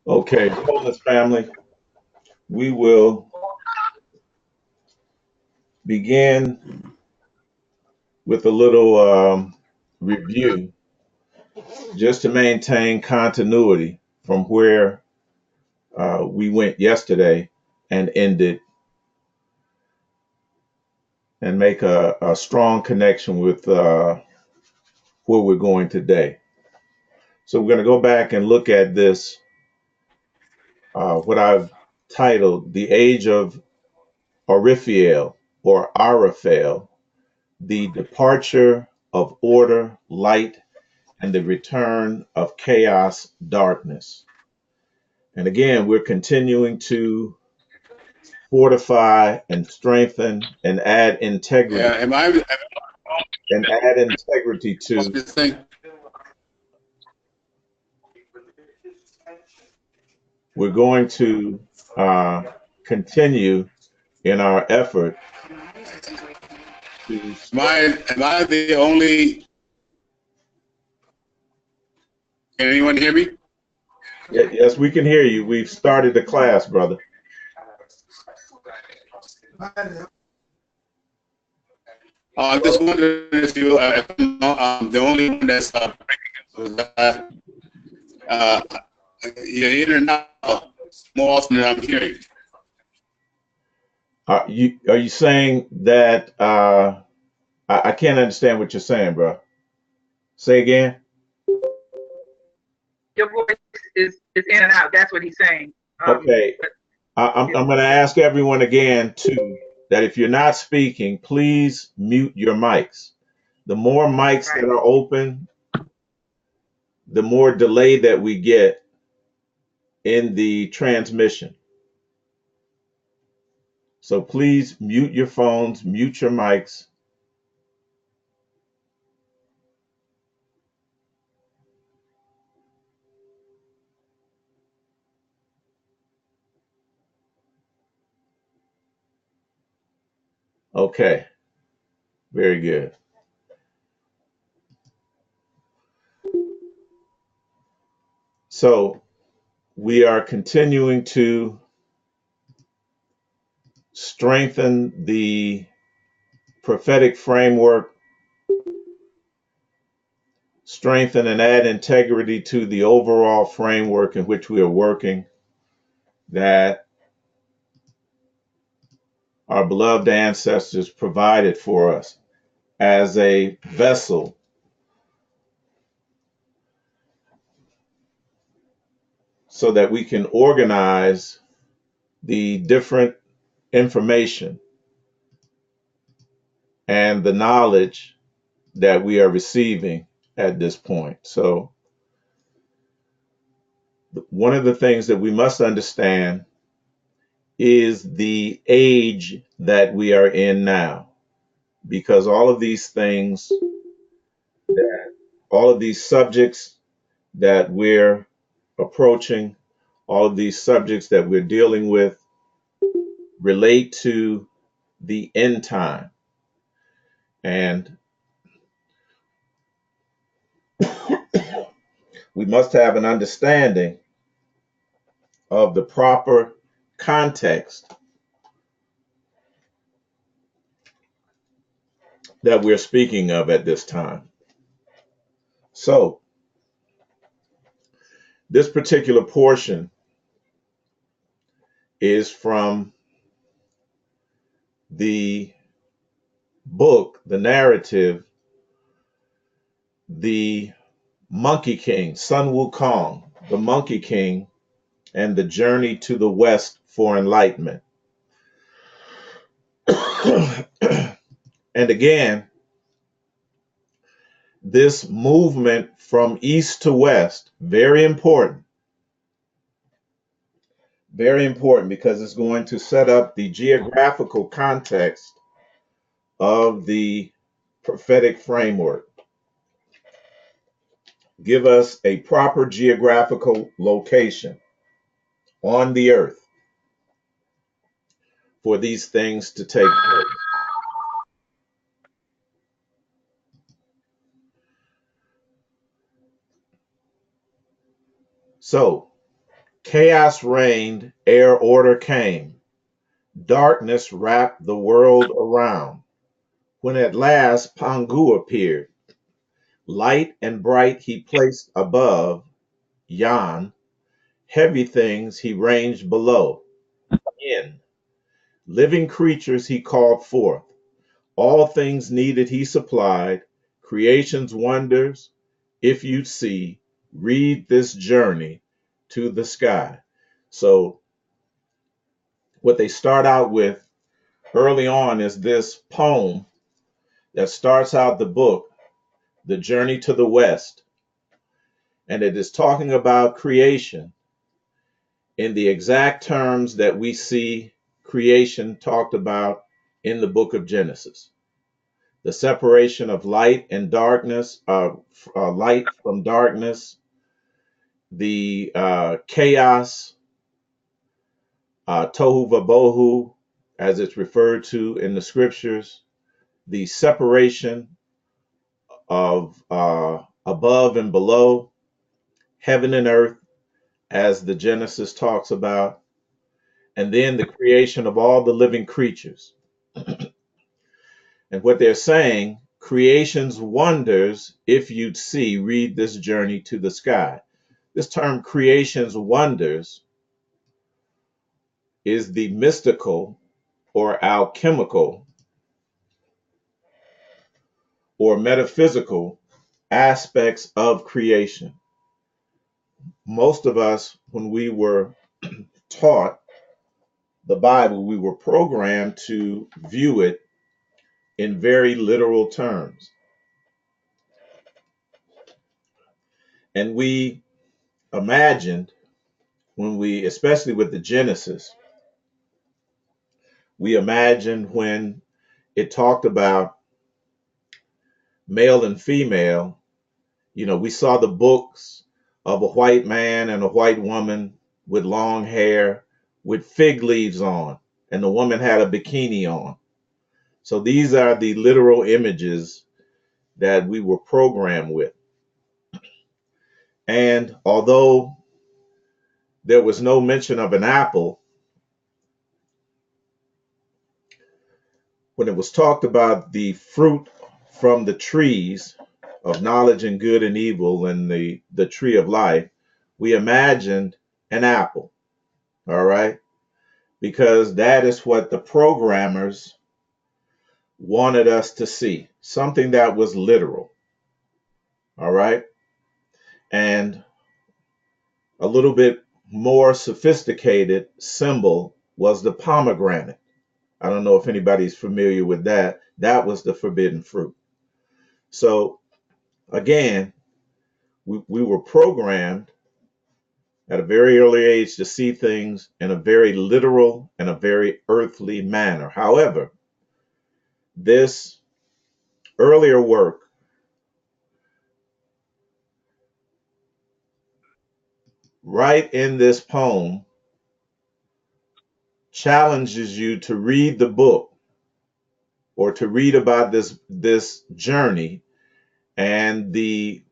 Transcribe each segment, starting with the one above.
Okay, Wholeness family, we will begin with a little review just to maintain continuity from where we went yesterday and ended and make a strong connection with where we're going today. So we're going to go back and look at this, what I've titled The Age of Oriphiel or Araphael, the departure of order, light, and the return of chaos, darkness. And again, we're continuing to fortify and strengthen and add integrity Yeah, am I and add integrity to. this thing? We're going to continue in our effort to Am I the only? Can anyone hear me? yes, we can hear you. We've started the class, brother. I'm just wondering if if I'm the only one that's uh, you're in and out more often than I'm hearing. Are you saying that I can't understand what you're saying, bro? Say again. Your voice is in and out. That's what he's saying. Okay. I'm going to ask everyone again too that if you're not speaking, please mute your mics. The more mics that Right. are open, the more delay that we get in the transmission. So please mute your phones, mute your mics. Okay, very good. So we are continuing to strengthen the prophetic framework, strengthen and add integrity to the overall framework in which we are working, that our beloved ancestors provided for us as a vessel so that we can organize the different information and the knowledge that we are receiving at this point. So, one of the things that we must understand is the age that we are in now, because all of these things, all of these subjects that we're approaching, all of these subjects that we're dealing with relate to the end time. And we must have an understanding of the proper context that we're speaking of at this time. So, this particular portion is from the book, the narrative, The Monkey King, Sun Wukong, The Monkey King, and the Journey to the West for Enlightenment. And again, this movement from east to west, very important because it's going to set up the geographical context of the prophetic framework, give us a proper geographical location on the earth for these things to take place. So, Chaos reigned ere order came. Darkness wrapped the world around. When at last Pangu appeared, light and bright he placed above. Yan, heavy things he ranged below. In living creatures he called forth. All things needed he supplied. Creation's wonders, if you'd see, read this journey to the sky. So, what they start out with early on is this poem that starts out the book, The Journey to the West. And it is talking about creation in the exact terms that we see creation talked about in the book of Genesis. The separation of light and darkness, light from darkness, the chaos, tohu vabohu, as it's referred to in the scriptures, the separation of above and below, heaven and earth, as the Genesis talks about, and then the creation of all the living creatures. And what they're saying, creation's wonders, if you'd see, read this journey to the sky. This term creation's wonders is the mystical or alchemical or metaphysical aspects of creation. Most of us, when we were taught the Bible, we were programmed to view it in very literal terms. And we imagined when we, especially with the Genesis, we imagined when it talked about male and female, we saw the books of a white man and a white woman with long hair with fig leaves on, and the woman had a bikini on. So these are the literal images that we were programmed with. And although there was no mention of an apple, when it was talked about the fruit from the trees of knowledge and good and evil and the tree of life, we imagined an apple, all right? Because that is what the programmers wanted us to see, something that was literal, all right? And a little bit more sophisticated symbol was the pomegranate. I don't know if anybody's familiar with that. That was the forbidden fruit. So again, we were programmed at a very early age to see things in a very literal and a very earthly manner. However, this earlier work right in this poem challenges you to read the book or to read about this journey and the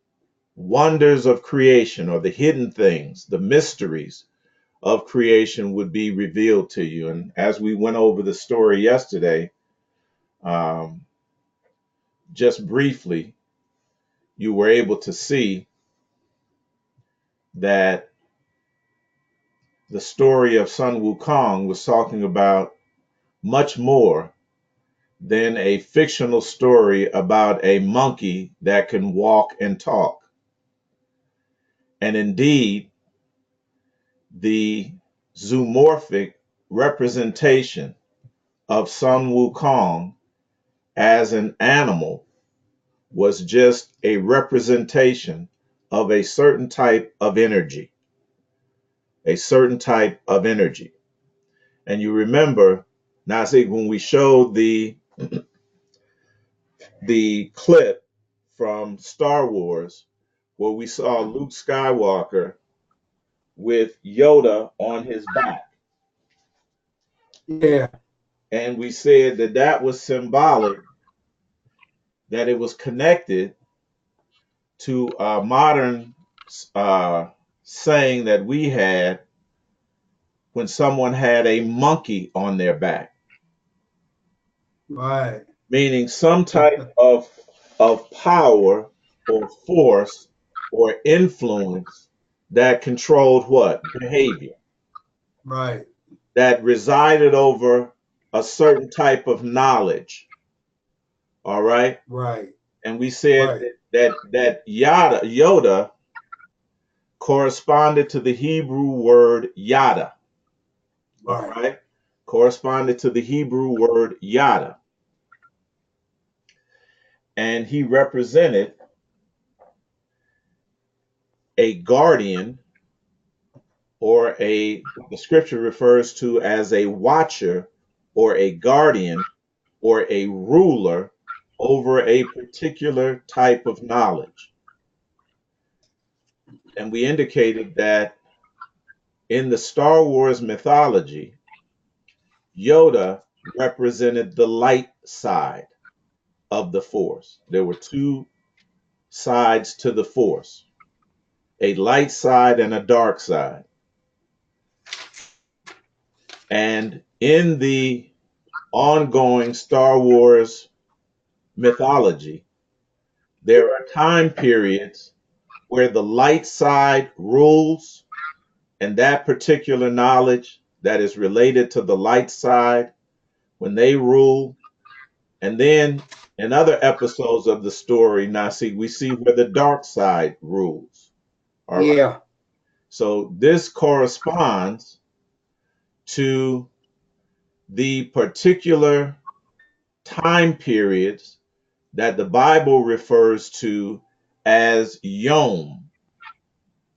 wonders of creation or the hidden things, the mysteries of creation would be revealed to you. And as we went over the story yesterday, um, just briefly, you were able to see that the story of Sun Wukong was talking about much more than a fictional story about a monkey that can walk and talk. And indeed, the zoomorphic representation of Sun Wukong as an animal was just a representation of a certain type of energy, a certain type of energy. And you remember, Nasik, when we showed the clip from Star Wars where we saw Luke Skywalker with Yoda on his back, Yeah. and we said that that was symbolic, that it was connected to a modern saying that we had when someone had a monkey on their back, Right. meaning some type of power or force or influence that controlled what? Behavior, Right. that resided over a certain type of knowledge. All right. Right. And we said Right. that Yoda corresponded to the Hebrew word yada. All Right. right. Corresponded to the Hebrew word yada. And he represented a guardian, or what the scripture refers to as a watcher or a guardian or a ruler over a particular type of knowledge. And we indicated that in the Star Wars mythology, Yoda represented the light side of the Force. There were two sides to the Force, a light side and a dark side. And in the ongoing Star Wars mythology, there are time periods where the light side rules, and that particular knowledge that is related to the light side, when they rule. And then in other episodes of the story, now see, we see where the dark side rules. All right. Yeah. So this corresponds to the particular time periods that the Bible refers to as Yom.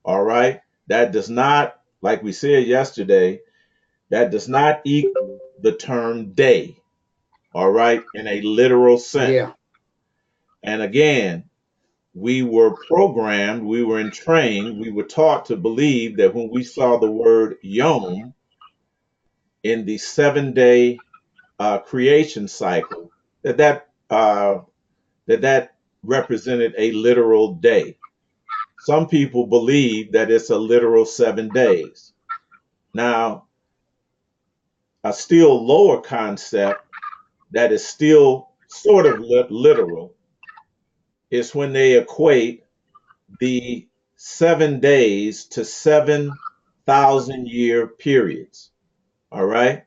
All right. That does not, like we said yesterday, that does not equal the term day. All right. In a literal sense. Yeah. And again, we were programmed, we were entrained, we were taught to believe that when we saw the word Yom in the 7 day creation cycle, that represented a literal day. Some people believe that it's a literal 7 days. Now, a still lower concept that is still sort of literal is when they equate the 7 days to 7,000 year periods. All right.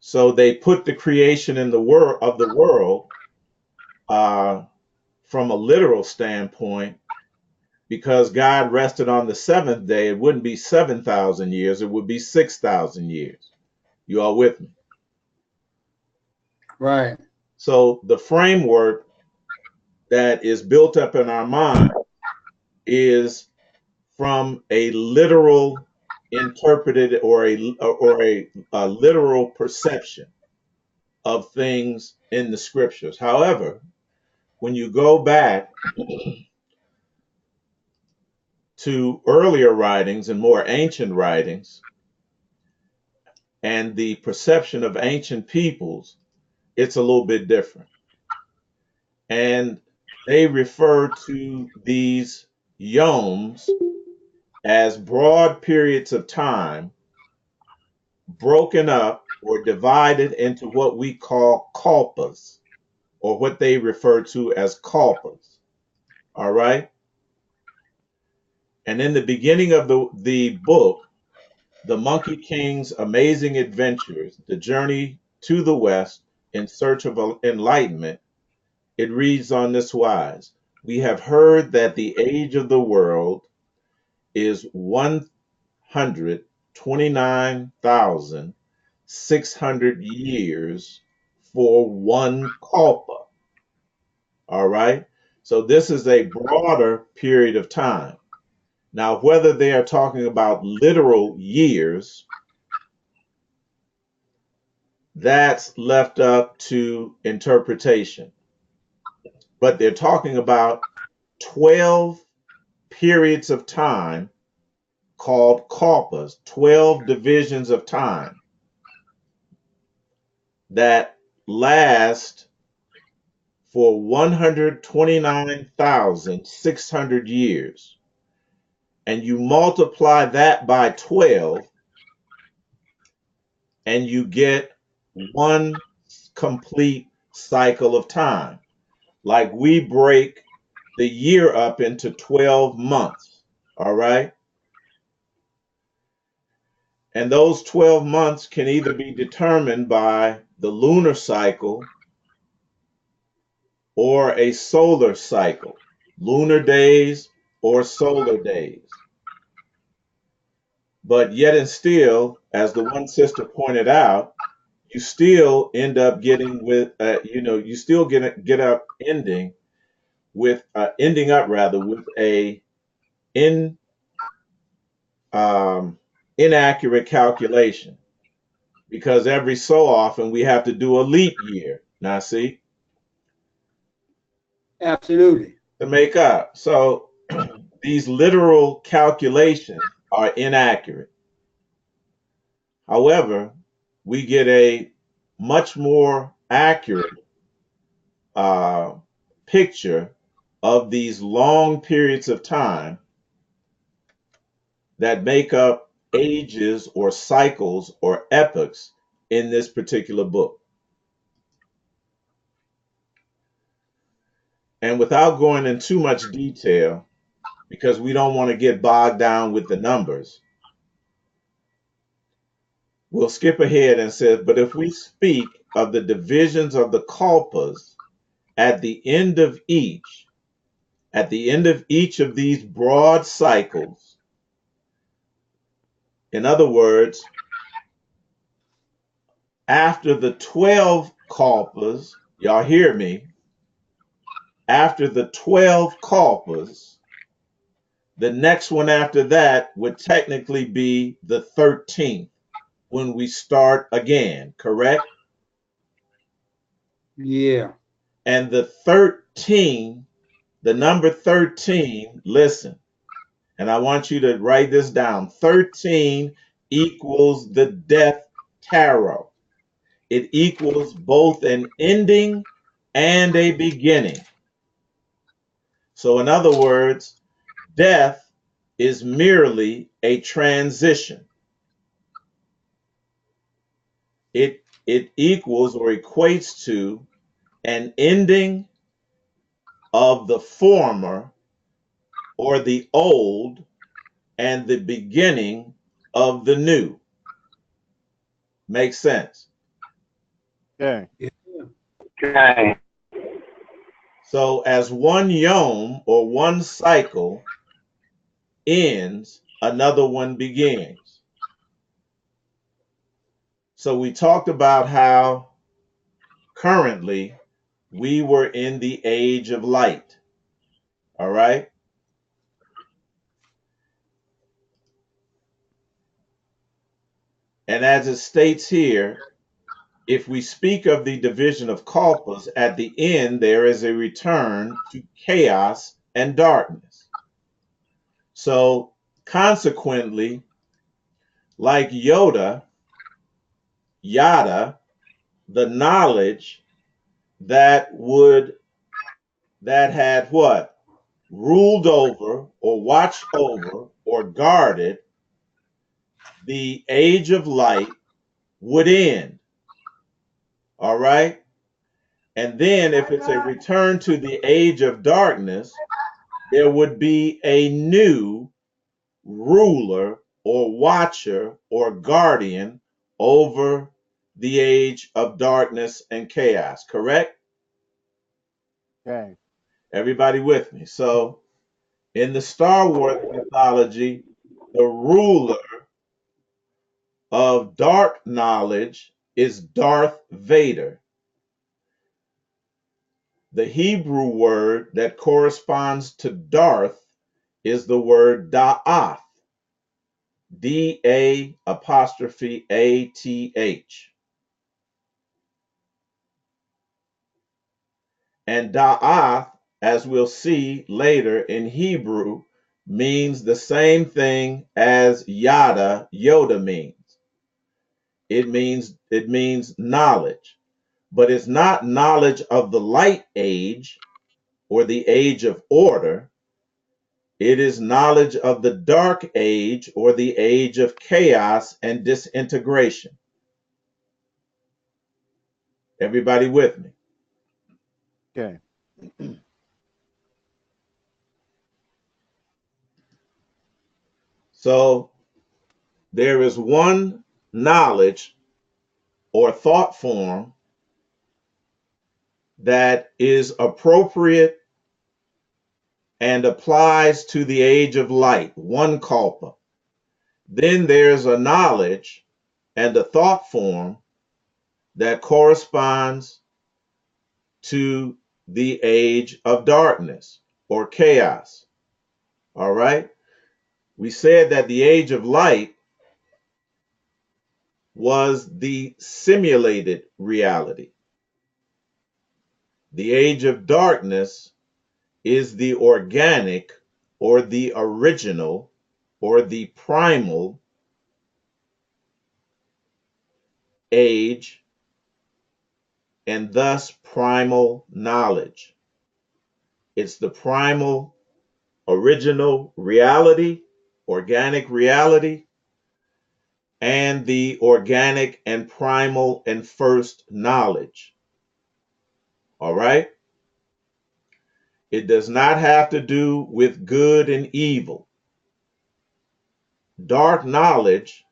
So they put the creation in the world of the world uh, from a literal standpoint, because God rested on the seventh day. It wouldn't be 7,000 years; it would be 6,000 years. You all with me? Right. So the framework that is built up in our mind is from a literal interpreted or a literal perception of things in the scriptures. However, when you go back to earlier writings and more ancient writings and the perception of ancient peoples, it's a little bit different. And they refer to these yoms as broad periods of time broken up or divided into what we call kalpas, or what they refer to as kalpas. All right. And in the beginning of the book, The Monkey King's Amazing Adventures, The Journey to the West in Search of Enlightenment, it reads on this wise: We have heard that the age of the world is 129,600 years for one kalpa. All right. So this is a broader period of time. Now, whether they are talking about literal years, that's left up to interpretation. But they're talking about 12 periods of time called kalpas, 12 divisions of time that last for 129,600 years. and you multiply that by 12, and you get one complete cycle of time. Like we break the year up into 12 months, all right? And those 12 months can either be determined by the lunar cycle or a solar cycle, lunar days or solar days. But yet and still, as the one sister pointed out, you still end up getting with, you still get up ending with, ending up rather with a in inaccurate calculation, because every so often we have to do a leap year. Now, see, Absolutely. to make up. So these literal calculations are inaccurate. However, we get a much more accurate uh, picture of these long periods of time that make up ages or cycles or epochs in this particular book. And without going in too much detail, because we don't want to get bogged down with the numbers, we'll skip ahead and say, but if we speak of the divisions of the kalpas at the end of each, at the end of each of these broad cycles, in other words, after the 12 kalpas, y'all hear me, after the 12 kalpas, the next one after that would technically be the 13th when we start again, correct? Yeah. And the 13, the number 13, listen, and I want you to write this down. 13 equals the death tarot. It equals both an ending and a beginning. So, in other words, death is merely a transition. It equals or equates to an ending of the former or the old and the beginning of the new. Makes sense? Okay. Yeah. Okay. So as one yom or one cycle ends, another one begins. So we talked about how currently we were in the age of light. All right? And as it states here, if we speak of the division of kalpas, at the end there is a return to chaos and darkness. So consequently, like yada, the knowledge that had what? Ruled over or watched over or guarded the age of light would end. All right? And then if it's a return to the age of darkness, there would be a new ruler or watcher or guardian over the age of darkness and chaos, correct? Okay. Everybody with me? So, in the Star Wars mythology, the ruler of dark knowledge is Darth Vader. The Hebrew word that corresponds to Darth is the word Da'ath, D-A apostrophe A-T-H. And Da'ath, as we'll see later in Hebrew, means the same thing as Yoda means. It means knowledge, but it's not knowledge of the light age or the age of order. It is knowledge of the dark age or the age of chaos and disintegration. Everybody with me? Okay. So there is one knowledge or thought form that is appropriate and applies to the age of light, one kalpa. Then there's a knowledge and a thought form that corresponds to the age of darkness or chaos. All right? We said that the age of light was the simulated reality. The age of darkness is the organic or the original or the primal age and thus primal knowledge. It's the primal original reality, organic reality, and the organic and primal and first knowledge. All right? It does not have to do with good and evil. Dark knowledge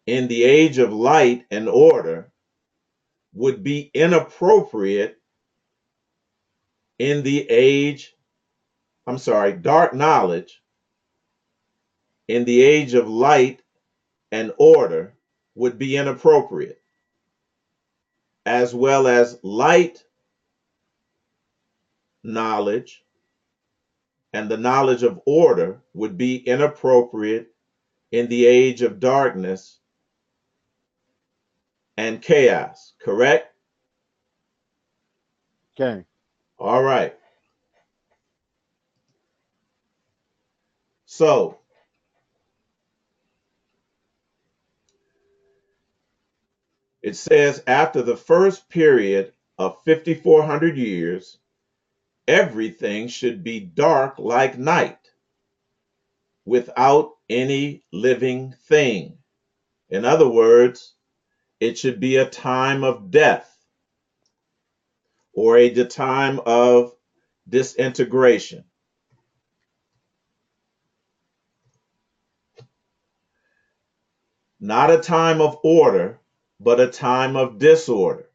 in the age of light and order would be inappropriate in the age, dark knowledge in the age of light and order would be inappropriate, as well as light knowledge and the knowledge of order would be inappropriate in the age of darkness and chaos, correct? Okay. All right. So, it says after the first period of 5,400 years, everything should be dark like night without any living thing. In other words, it should be a time of death or a time of disintegration. Not a time of order, but a time of disorder.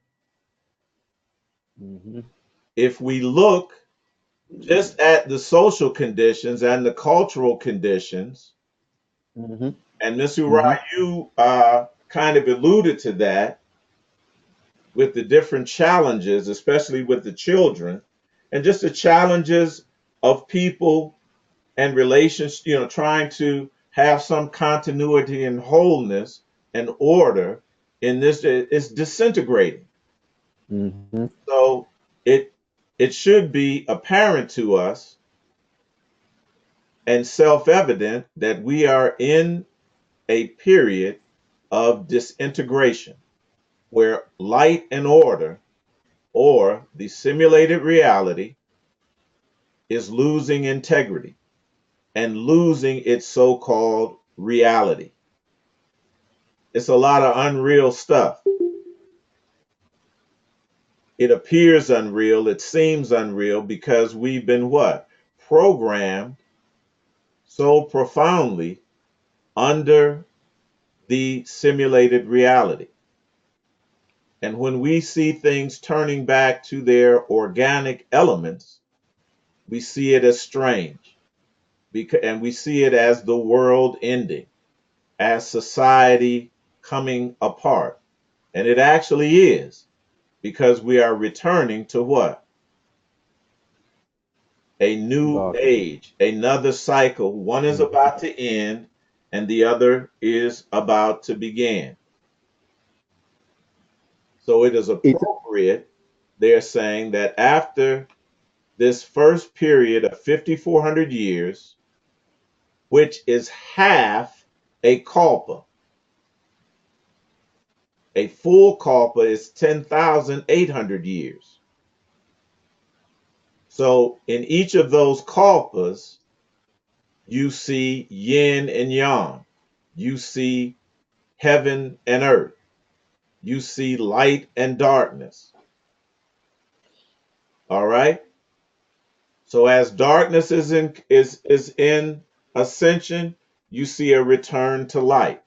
Mm-hmm. If we look just at the social conditions and the cultural conditions, Mm-hmm. and Ms. Mm-hmm. Uri, you kind of alluded to that with the different challenges, especially with the children, and just the challenges of people and relations, trying to have some continuity and wholeness and order in this is disintegrating. Mm-hmm. So it it should be apparent to us and self-evident that we are in a period of disintegration where light and order or the simulated reality is losing integrity and losing its so-called reality. It's a lot of unreal stuff. It appears unreal, it seems unreal because we've been what? Programmed so profoundly under the simulated reality. And when we see things turning back to their organic elements, we see it as strange. And we see it as the world ending, as society coming apart. And it actually is, because we are returning to what? A new Dark age. age, another cycle. One is Mm-hmm. about to end, and the other is about to begin. So it is It's appropriate, they're saying, that after this first period of 5,400 years, which is half a kalpa, a full kalpa is 10,800 years. So in each of those kalpas, You see yin and yang. You see heaven and earth. You see light and darkness. All right. So as darkness is in ascension, you see a return to light,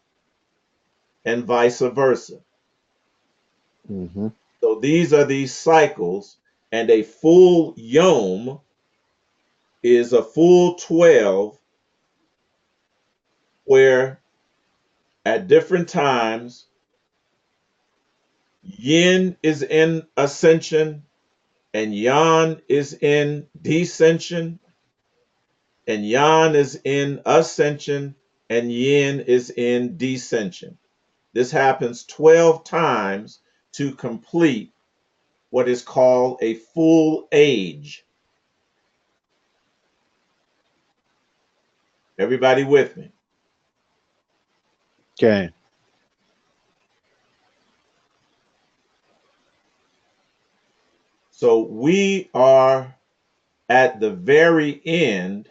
and vice versa. Mm-hmm. So these are these cycles, and a full yom is a full 12, where at different times yin is in ascension and yang is in descension, and yang is in ascension and yin is in descension. This happens 12 times to complete what is called a full age. Everybody with me? Okay. So we are at the very end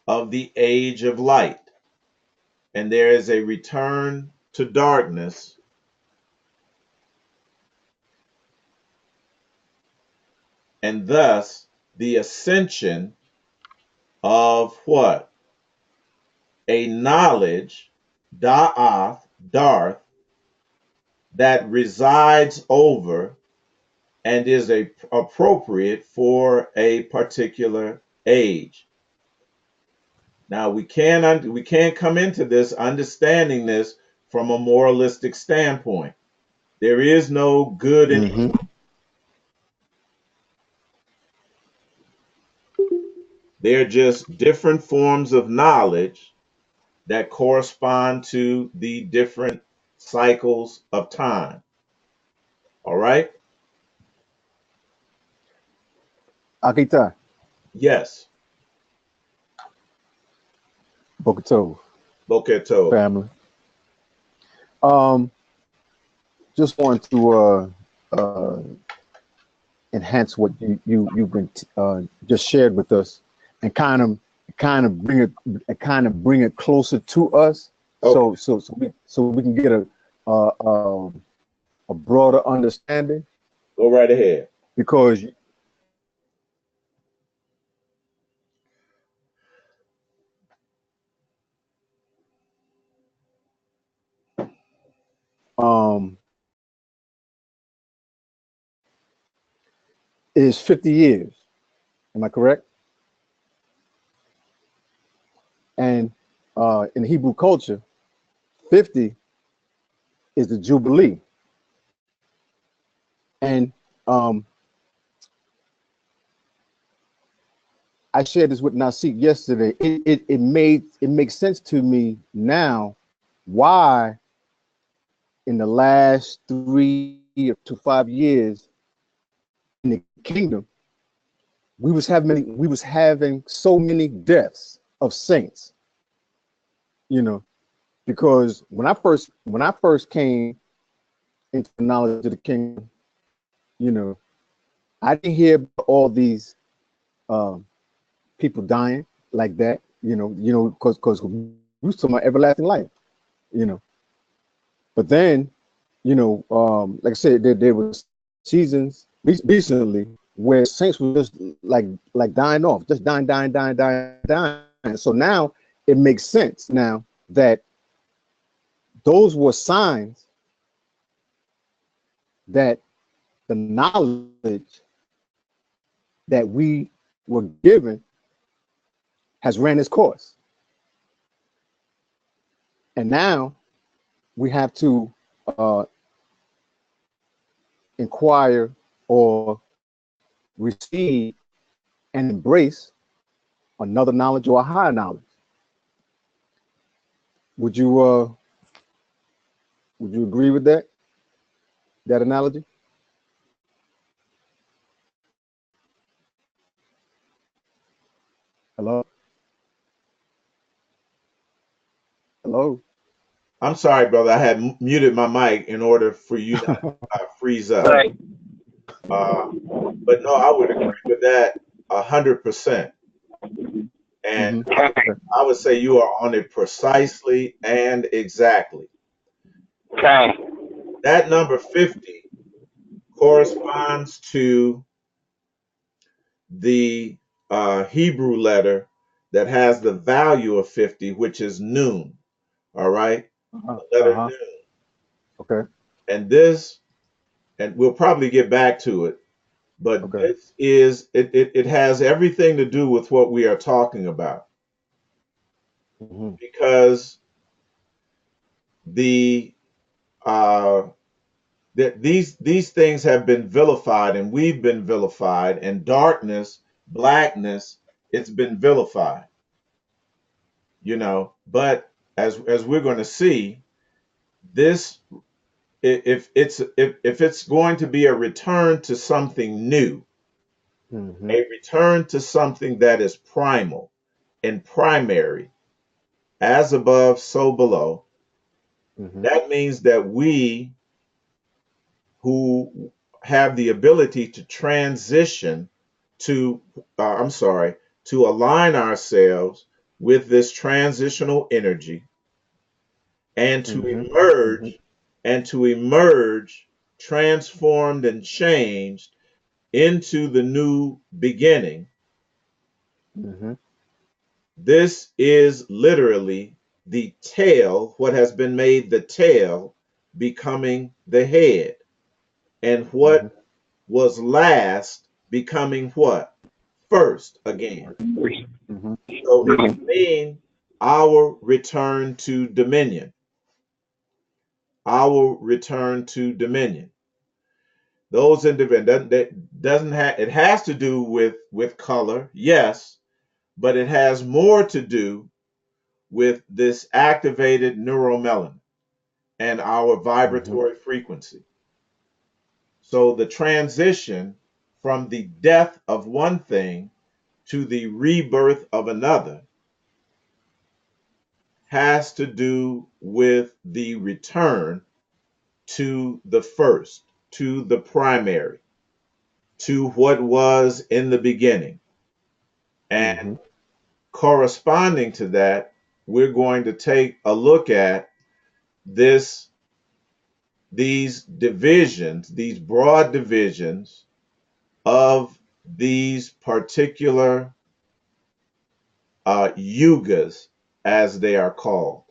of the age of light, and there is a return to darkness, and thus the ascension of what? A knowledge, da'ath, darth, that resides over and is appropriate for a particular age. Now we can't come into this understanding this from a moralistic standpoint. There is no good and Mm-hmm. they're just different forms of knowledge that correspond to the different cycles of time. All right? Akita, Yes. Bokuto, Boketo. family. Um, just want to enhance what you've been just shared with us, and kind of bring it closer to us, Okay, so we can get a broader understanding, go right ahead. because um it is 50 years. Am I correct? And in Hebrew culture, 50 is the jubilee. And I shared this with Nasik yesterday. It makes sense to me now why in the last 3 to 5 years in the kingdom we was having so many deaths of saints. You know, because when I first came into the knowledge of the kingdom, you know, I didn't hear about all these um, people dying like that. Because we was talking about everlasting life. You know, but then, like I said, there was seasons recently where saints were just like dying off, just dying, dying, dying, dying, dying. So now it makes sense now that those were signs that the knowledge that we were given has ran its course. And now we have to uh, inquire or receive and embrace another knowledge or a higher knowledge. Would you uh, would you agree with that analogy? Hello, hello. I'm sorry, brother. I had muted my mic in order for you not to freeze up. Right. Uh, but no, I would agree with that 100%. And Okay. I would say you are on it precisely and exactly. Okay. That number 50 corresponds to the Hebrew letter that has the value of 50, which is noon. All right, Uh-huh. the letter Uh-huh. noon. Okay. And this, and we'll probably get back to it, but Okay. this is, it has everything to do with what we are talking about, Mm-hmm. because the uh, that these things have been vilified, and we've been vilified, and darkness, blackness, it's been vilified, you know. But as we're going to see, this, if it's going to be a return to something new, Mm-hmm. a return to something that is primal and primary, as above, so below, Mm-hmm. that means that we who have the ability to transition to, I'm sorry, to align ourselves with this transitional energy, and to Mm-hmm. Mm-hmm. emerge, transformed and changed into the new beginning. Mm-hmm. This is literally the tail, what has been made the tail becoming the head, and Mm-hmm. what was last becoming what? First again. Mm-hmm. So it would mean our return to dominion, our return to dominion. Those individuals, that doesn't have, it has to do with color, yes, but it has more to do with this activated neuromelanin and our Mm-hmm. vibratory frequency. So the transition from the death of one thing to the rebirth of another has to do with the return to the first, to the primary, to what was in the beginning. And Mm-hmm. corresponding to that, we're going to take a look at this, these divisions, these broad divisions of these particular yugas, as they are called.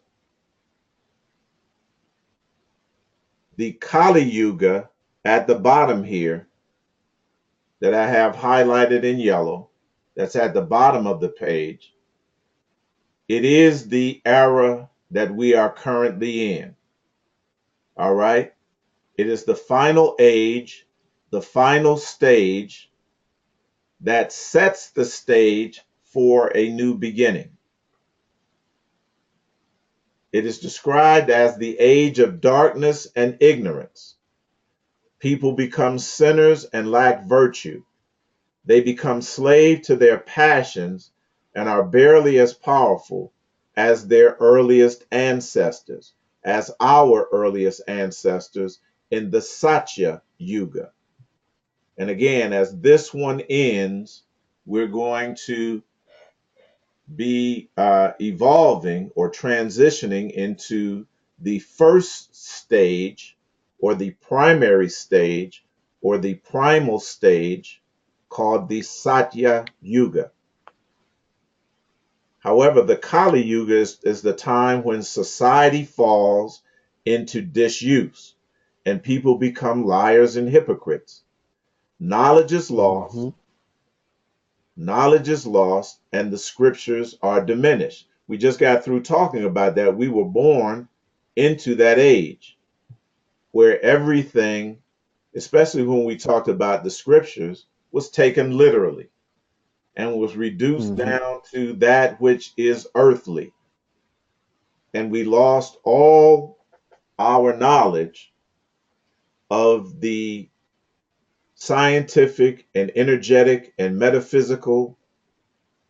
The Kali Yuga at the bottom here, that I have highlighted in yellow, that's at the bottom of the page, it is the era that we are currently in. All right? It is the final age, the final stage that sets the stage for a new beginning. It is described as the age of darkness and ignorance. People become sinners and lack virtue. They become slave to their passions and are barely as powerful as their earliest ancestors, as our earliest ancestors in the Satya Yuga. And again, as this one ends, we're going to be evolving or transitioning into the first stage, or the primary stage, or the primal stage, called the Satya Yuga. However, the Kali Yuga is the time when society falls into disuse and people become liars and hypocrites. Knowledge is lost, Mm-hmm. knowledge is lost, and the scriptures are diminished. We just got through talking about that. We were born into that age where everything, especially when we talked about the scriptures, was taken literally and was reduced Mm-hmm. down to that which is earthly. And we lost all our knowledge of the scientific and energetic and metaphysical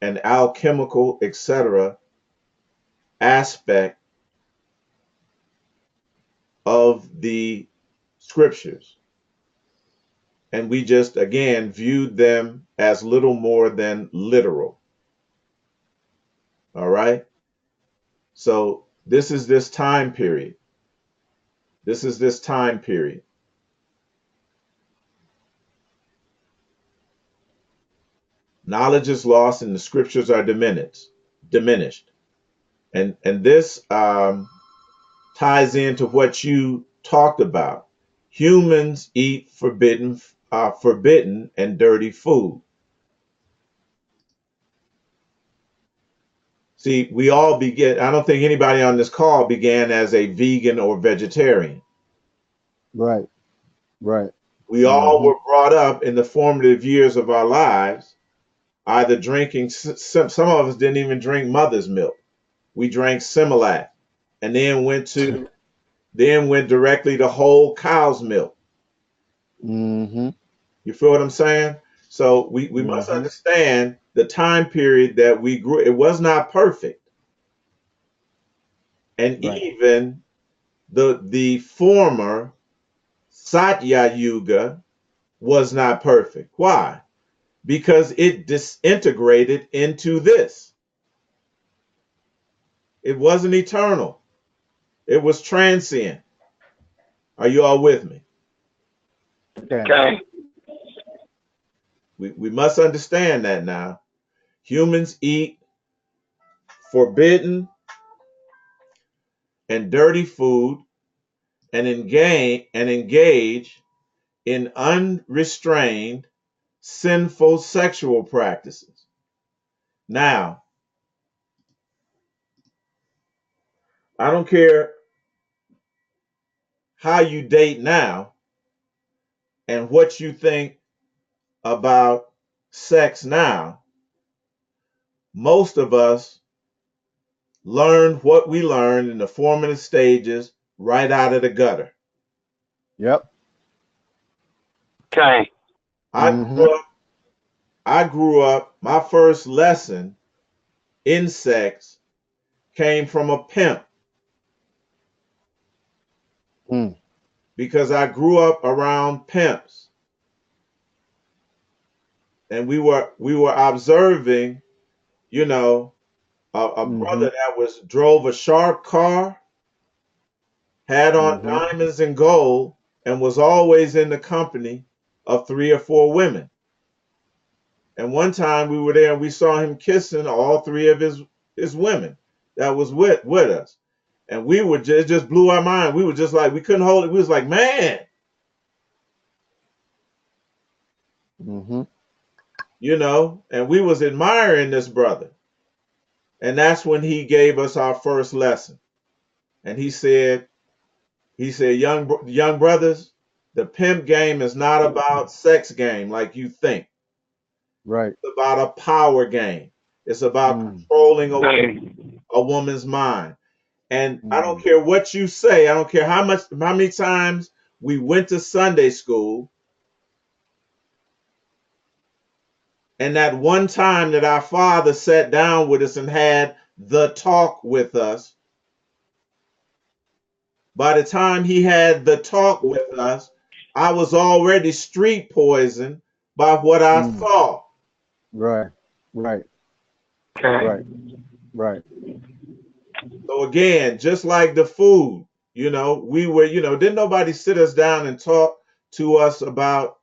and alchemical, etc., aspect of the scriptures. And we just, again, viewed them as little more than literal. All right. So this is this time period. This is this time period. Knowledge is lost and the scriptures are diminished. And this ties into what you talked about. Humans eat forbidden and dirty food. See, we all begin, I don't think anybody on this call began as a vegan or vegetarian. Right. Right. We all Mm-hmm. were brought up in the formative years of our lives, either drinking, some of us didn't even drink mother's milk. We drank Similac and then went directly to whole cow's milk. Mm-hmm. You feel what I'm saying? So we must Mm-hmm. understand the time period that we grew. It was not perfect. And Right. even the former Satya Yuga was not perfect. Why? Because it disintegrated into this. It wasn't eternal. It was transient. Are you all with me? Okay. We must understand that now. Humans eat forbidden and dirty food and engage in unrestrained sinful sexual practices. Now, I don't care how you date now and what you think about sex now. Most of us learned what we learned in the formative stages right out of the gutter. Yep. Okay. I Mm-hmm. grew up, I grew up, my first lesson in sex came from a pimp Mm. because I grew up around pimps and we were observing, you know, a Mm-hmm. brother that was drove a sharp car, had on Mm-hmm. diamonds and gold, and was always in the company of 3 or 4 women. And one time we were there and we saw him kissing all 3 of his women that was with us. And we were just, it just blew our mind. We were just like, we couldn't hold it. We was like, man, Mm-hmm. and we was admiring this brother. And that's when he gave us our first lesson. And he said, young brothers, the pimp game is not about sex game like you think. Right. It's about a power game. It's about Mm. controlling Okay. a woman's mind. And I don't Mm. care what you say. I don't care how many times we went to Sunday school. And that one time that our father sat down with us and had the talk with us, by the time he had the talk with us, I was already street poisoned by what I Mm. saw. Right. Right. Okay. Right. Right. So again, just like the food, we were, didn't nobody sit us down and talk to us about,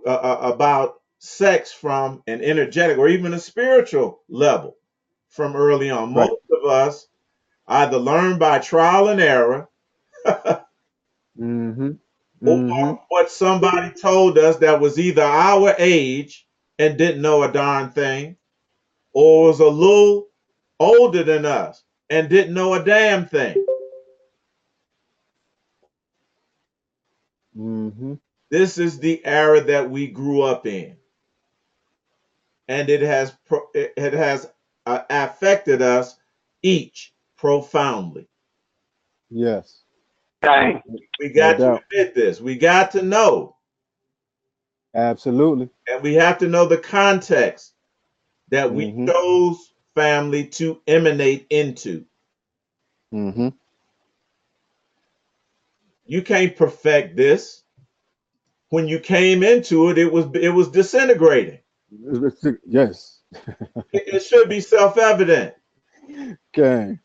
about sex from an energetic or even a spiritual level from early on. Right. Most of us either learned by trial and error Mm-hmm. or Mm-hmm. what somebody told us that was either our age and didn't know a darn thing, or was a little older than us and didn't know a damn thing. Mm-hmm. This is the era that we grew up in, and it has affected us each profoundly. Yes. Okay. We No got to doubt. admit this. We got to know, Absolutely. and we have to know the context that we Mm-hmm. chose family to emanate into. Mm-hmm. You can't perfect this. When you came into it, it was disintegrating. Yes. It should be self-evident. Okay.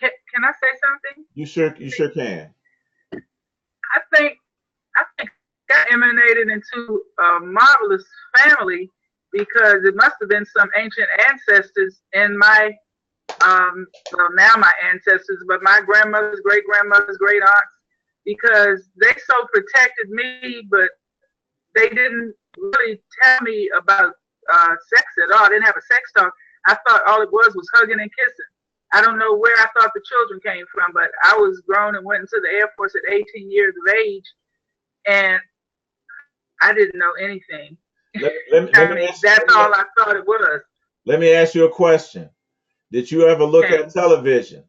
Can I say something? You sure can. I think that emanated into a marvelous family because it must have been some ancient ancestors in my well, now my ancestors, but my grandmother's great grandmother's great aunts, because they so protected me, but they didn't really tell me about sex at all. I didn't have a sex talk. I thought all it was hugging and kissing. I don't know where I thought the children came from, but I was grown and went into the Air Force at 18 years of age, and I didn't know anything. Let I me mean, that's all I thought it was. let me ask you a question. Did you ever look Okay. at television?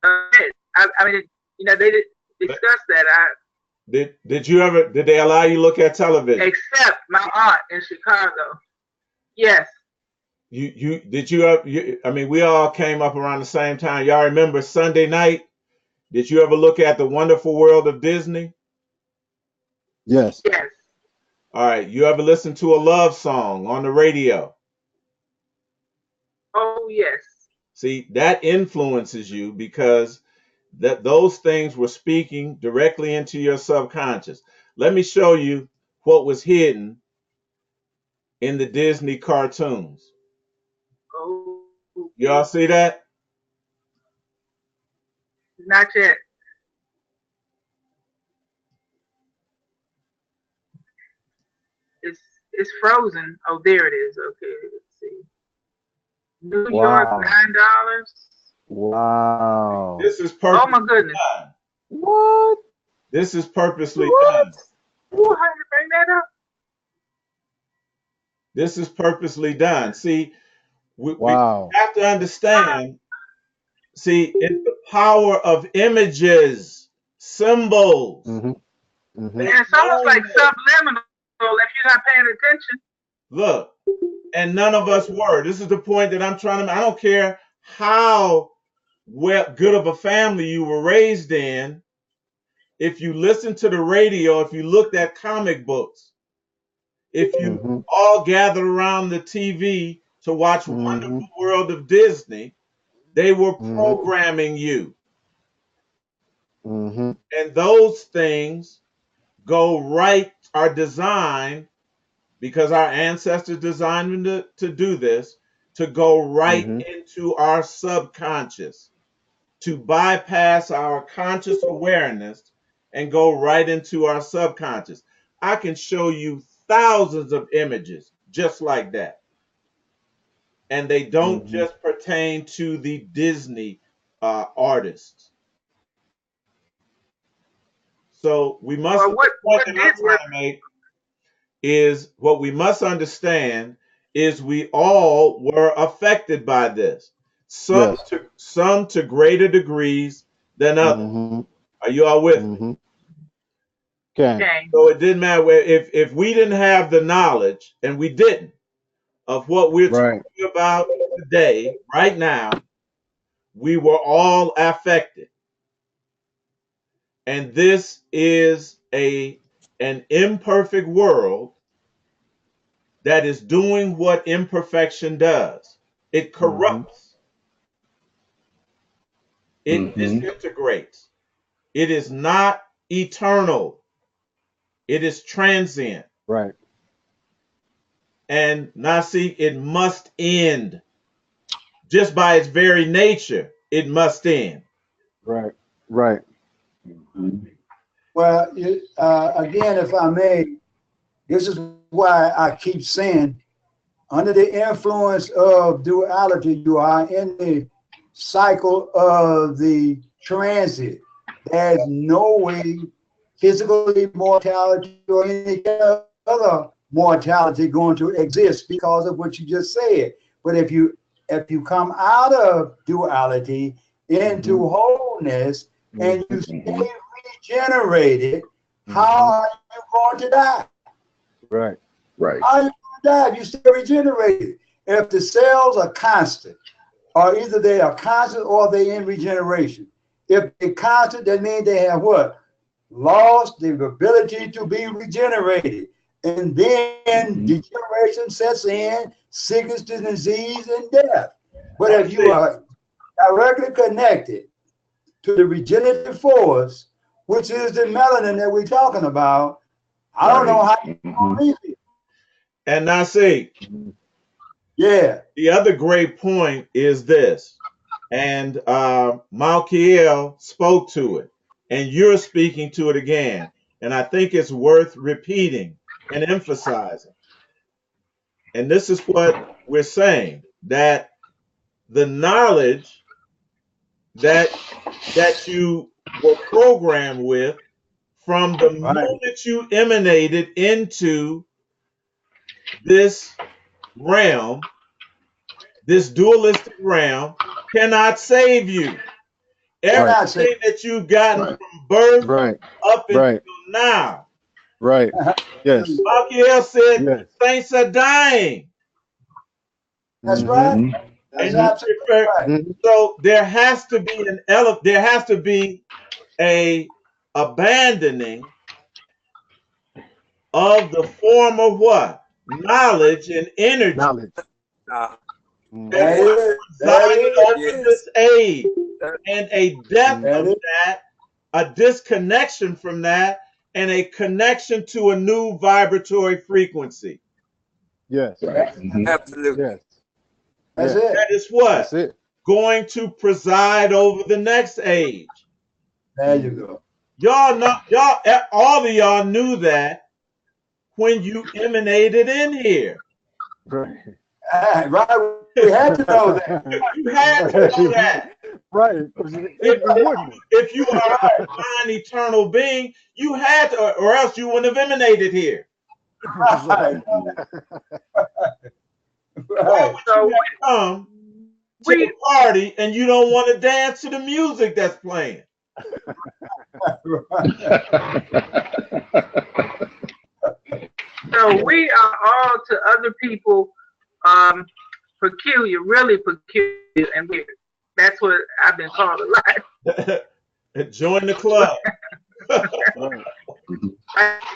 I mean, they did discuss that. Did they allow you to look at television? Except my aunt in Chicago. Yes. I mean, we all came up around the same time. Y'all remember Sunday night? Did you ever look at The Wonderful World of Disney? Yes. Yes. All right. You ever listen to a love song on the radio? Oh, yes. See, that influences you because those things were speaking directly into your subconscious. Let me show you what was hidden in the Disney cartoons. Oh, Y'all see that? not yet. It's it's frozen. Oh, there it is. Okay, let's see. New York, Wow. $9. Wow. This is Oh my purposely goodness. done. What? This is purposely What? done. Ooh, how did you bring that up? This is purposely done. See, we Wow. have to understand. See, it's the power of images, symbols. Mm-hmm. Mm-hmm. And it's almost like subliminal if you're not paying attention. Look, and none of us were. This is the point that I'm trying to make. I don't care how good of a family you were raised in. If you listen to the radio, if you looked at comic books, if you Mm-hmm. all gathered around the TV to watch Mm-hmm. Wonderful World of Disney, they were Mm-hmm. programming you. Mm-hmm. And those things are designed because our ancestors designed them to do this, to go right Mm-hmm. into our subconscious, to bypass our conscious awareness and go right into our subconscious. I can show you thousands of images just like that. And they don't Mm-hmm. just pertain to the Disney artists. So Well, the point what that did I'm work? trying to make is what we must understand is we all were affected by this. Yes. Some to greater degrees than others. Mm-hmm. Are you all with me? Mm-hmm. Okay. Okay. So it didn't matter if we didn't have the knowledge, and we didn't, of what we're Right. talking about today, right now, we were all affected. And this is an imperfect world that is doing what imperfection does. It Mm-hmm. corrupts, it Mm-hmm. disintegrates. It is not eternal, it is transient. Right. And now, see, it must end. Just by its very nature, it must end. Right. Right. Well, again, if I may, this is why I keep saying, under the influence of duality, you are in the cycle of the transit. There's no way physical immortality or any other mortality going to exist because of what you just said. But if you come out of duality into Mm-hmm. wholeness and you Mm-hmm. stay regenerated, how are you going to die? Right. Right. How are you going to die if you stay regenerated? If the cells are constant, or either they are constant or they in regeneration. If they're constant, that means they have what? Lost the ability to be regenerated. And then degeneration sets in, sickness, disease, and death. But if you are directly connected to the regenerative force, which is the melanin that we're talking about, I don't know how you believe it. And now see, Yeah. the other great point is this, and Malkiel spoke to it, and you're speaking to it again, and I think it's worth repeating and emphasizing. And this is what we're saying, that the knowledge that you were programmed with from the moment you emanated into this realm, this dualistic realm, cannot save you. Everything that you've gotten from birth up until now. Right. Yes. Malkiel said saints are dying. That's right. That's absolutely right. So there has to be there has to be a abandoning of the form of what? Knowledge and energy. Knowledge. That resided over this age, and a death of that, a disconnection from that, and a connection to a new vibratory frequency. Yes. Absolutely. Yes. That's it. That is what? That's it. Going to preside over the next age. There you go. Y'all know, all of y'all knew that when you emanated in here. Right. Right. We had to know that. You had to know that. Right. If you are a divine eternal being, you had to, or else you wouldn't have emanated here. Right. Why would you come to the party and you don't want to dance to the music that's playing? So we are all to other people peculiar, really peculiar and weird. That's what I've been called a lot. Join the club. This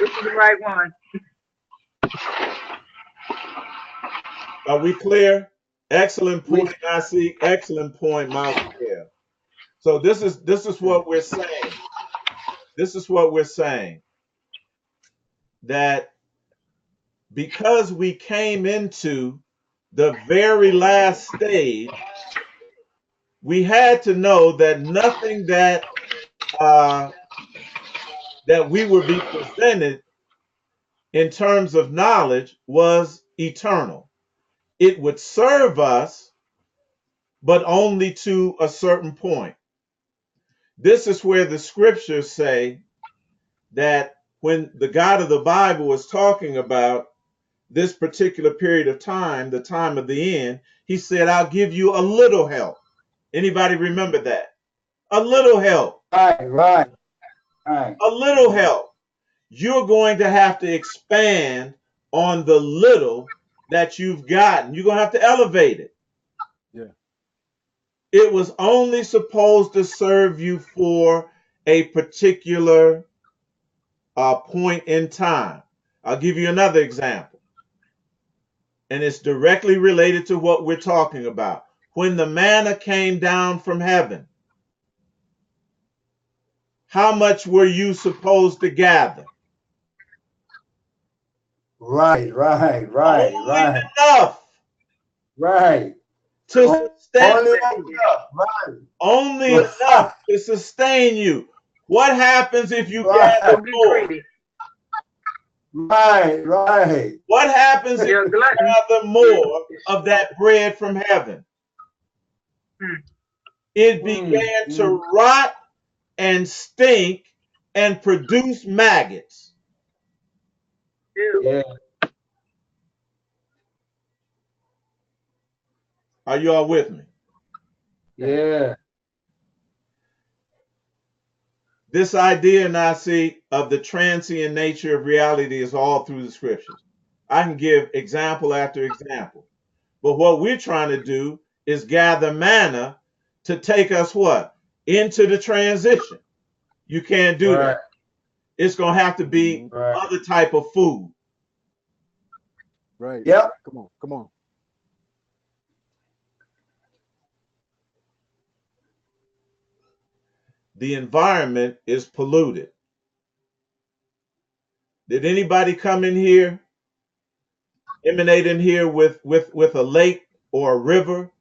is the right one. Are we clear? Excellent point, I see. Excellent point, Malkiel. So this is what we're saying. This is what we're saying. That because we came into the very last stage, we had to know that nothing that we would be presented in terms of knowledge was eternal. It would serve us, but only to a certain point. This is where the scriptures say that when the God of the Bible was talking about this particular period of time, the time of the end, he said, I'll give you a little help. Anybody remember that? A little help. Right. A little help. You're going to have to expand on the little that you've gotten. You're going to have to elevate it. Yeah. It was only supposed to serve you for a particular point in time. I'll give you another example. And it's directly related to what we're talking about. When the manna came down from heaven, how much were you supposed to gather? Right. Only enough. Right. To sustain only enough to sustain you. What happens if you gather more? Right. What happens if you gather more of that bread from heaven? It began to rot and stink and produce maggots. Yeah. Are you all with me? Yeah. This idea, now see, of the transient nature of reality is all through the scriptures. I can give example after example. But what we're trying to do is gather manna to take us what? Into the transition. You can't do that. It's going to have to be other type of food. Right. Yep. Come on. Come on. The environment is polluted. Did anybody come in here, emanate in here with a lake or a river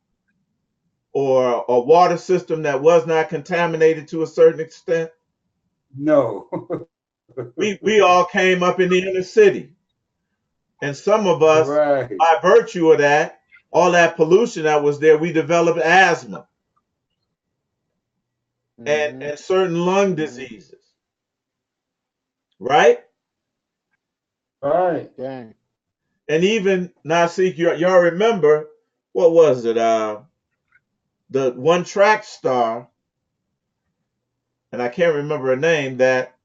or a water system that was not contaminated to a certain extent? No. We all came up in the inner city. And some of us, Right. by virtue of that, all that pollution that was there, we developed asthma and certain lung diseases. Right? Right. Dang. And even Nasik, y'all remember, what was it? The one track star, and I can't remember her name, that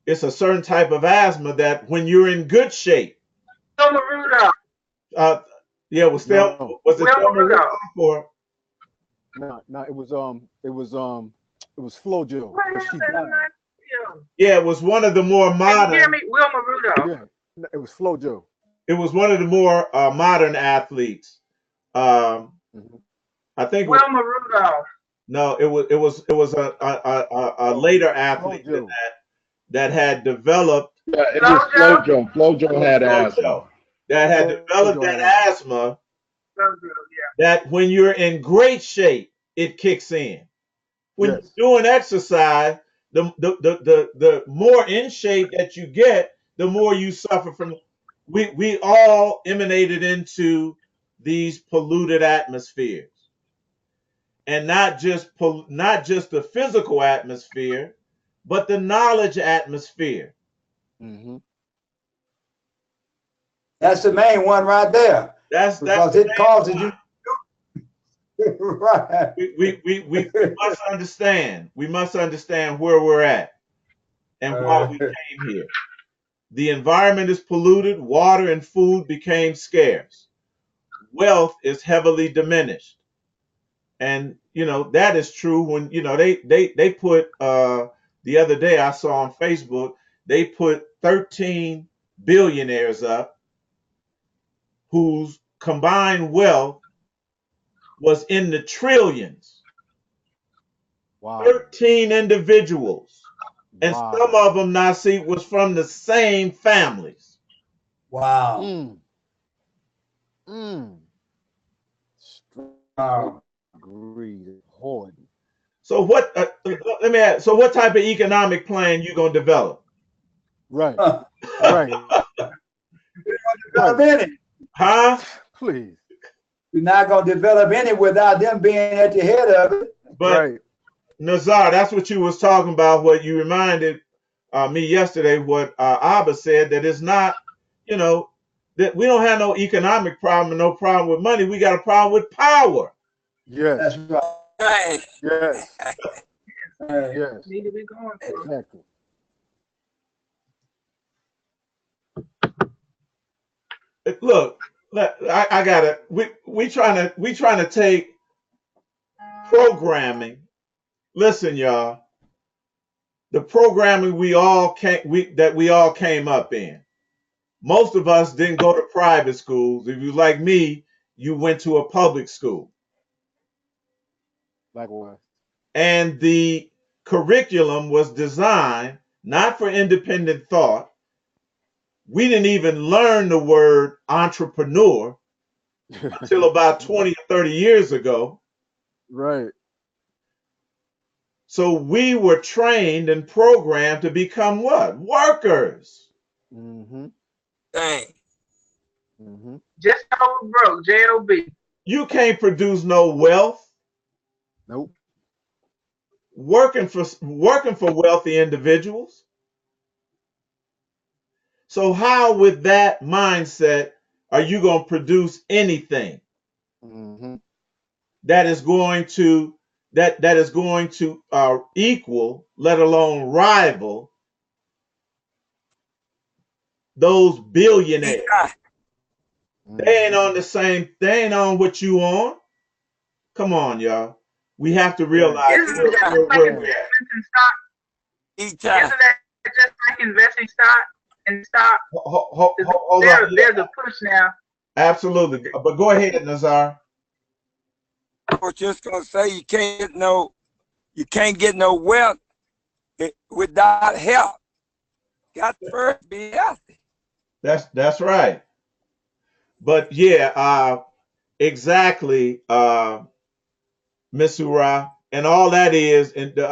it's a certain type of asthma that when you're in good shape. Wilma Rudolph. Yeah, was Thelma, No. was it Wilma Thelma Rudolph. Rudolph or No, it was FloJo. What But she happened? died. yeah, it was one of the more Can you hear modern. me? Wilma Rudolph. Yeah. No, it was FloJo. It was one of the more modern athletes. Mhm. I think. Wilma Rudolph. No, it was a later athlete than FloJo. that had developed Yeah, it was Flojo? FloJo. FloJo had asthma. FloJo, that had developed FloJo had that asthma Flojo, that when you're in great shape, it kicks in. When Yes. you're doing exercise, the more in shape that you get, the more you suffer from. We all emanated into these polluted atmospheres, and not just the physical atmosphere, but the knowledge atmosphere. Mm-hmm. That's the main one right there. That's Because the it main causes point. you. Right. We must understand. We must understand where we're at and why we came here. The environment is polluted, water and food became scarce. Wealth is heavily diminished. And that is true when they put the other day I saw on Facebook, they put 13 billionaires up whose combined wealth was in the trillions. Wow. 13 individuals. And Wow. some of them, Nasi, was from the same families. Wow. Mm. Mm. Wow. Greed, hoarding. So what? Let me ask. So what type of economic plan you gonna develop? Right. Huh. Right. Develop any. Huh? Please. You're not going to develop any without them being at the head of it. But Right. Nazar, that's what you was talking about. What you reminded me yesterday. What Abba said, that it's not, that we don't have no economic problem and no problem with money. We got a problem with power. Yes. That's right. Right. Yes. Right. Yes. Need to be going for. Exactly. Look, I gotta. We trying to take programming. Listen, y'all. The programming we all came up in. Most of us didn't go to private schools. If you like me, you went to a public school. Likewise. And the curriculum was designed not for independent thought. We didn't even learn the word entrepreneur until about 20 or 30 years ago. Right. So we were trained and programmed to become what? Workers. Mm-hmm. Dang. Mm-hmm. Just over broke. J.O.B. You can't produce no wealth Nope. working for wealthy individuals. So how with that mindset are you going to produce anything Mm-hmm. that is going to equal, let alone rival, those billionaires? Eitai. They ain't on the same. They ain't on what you on. Come on, y'all. We have to realize Isn't it just like where we're at. investments in stock? Eitai. Isn't that just like investing stock in stock? Hold on. There's a push now. Absolutely. But go ahead, Nazar. I was just gonna say you can't get no wealth without health. Got to first be healthy. That's right. But yeah, exactly, Miss Ura. And all that is in the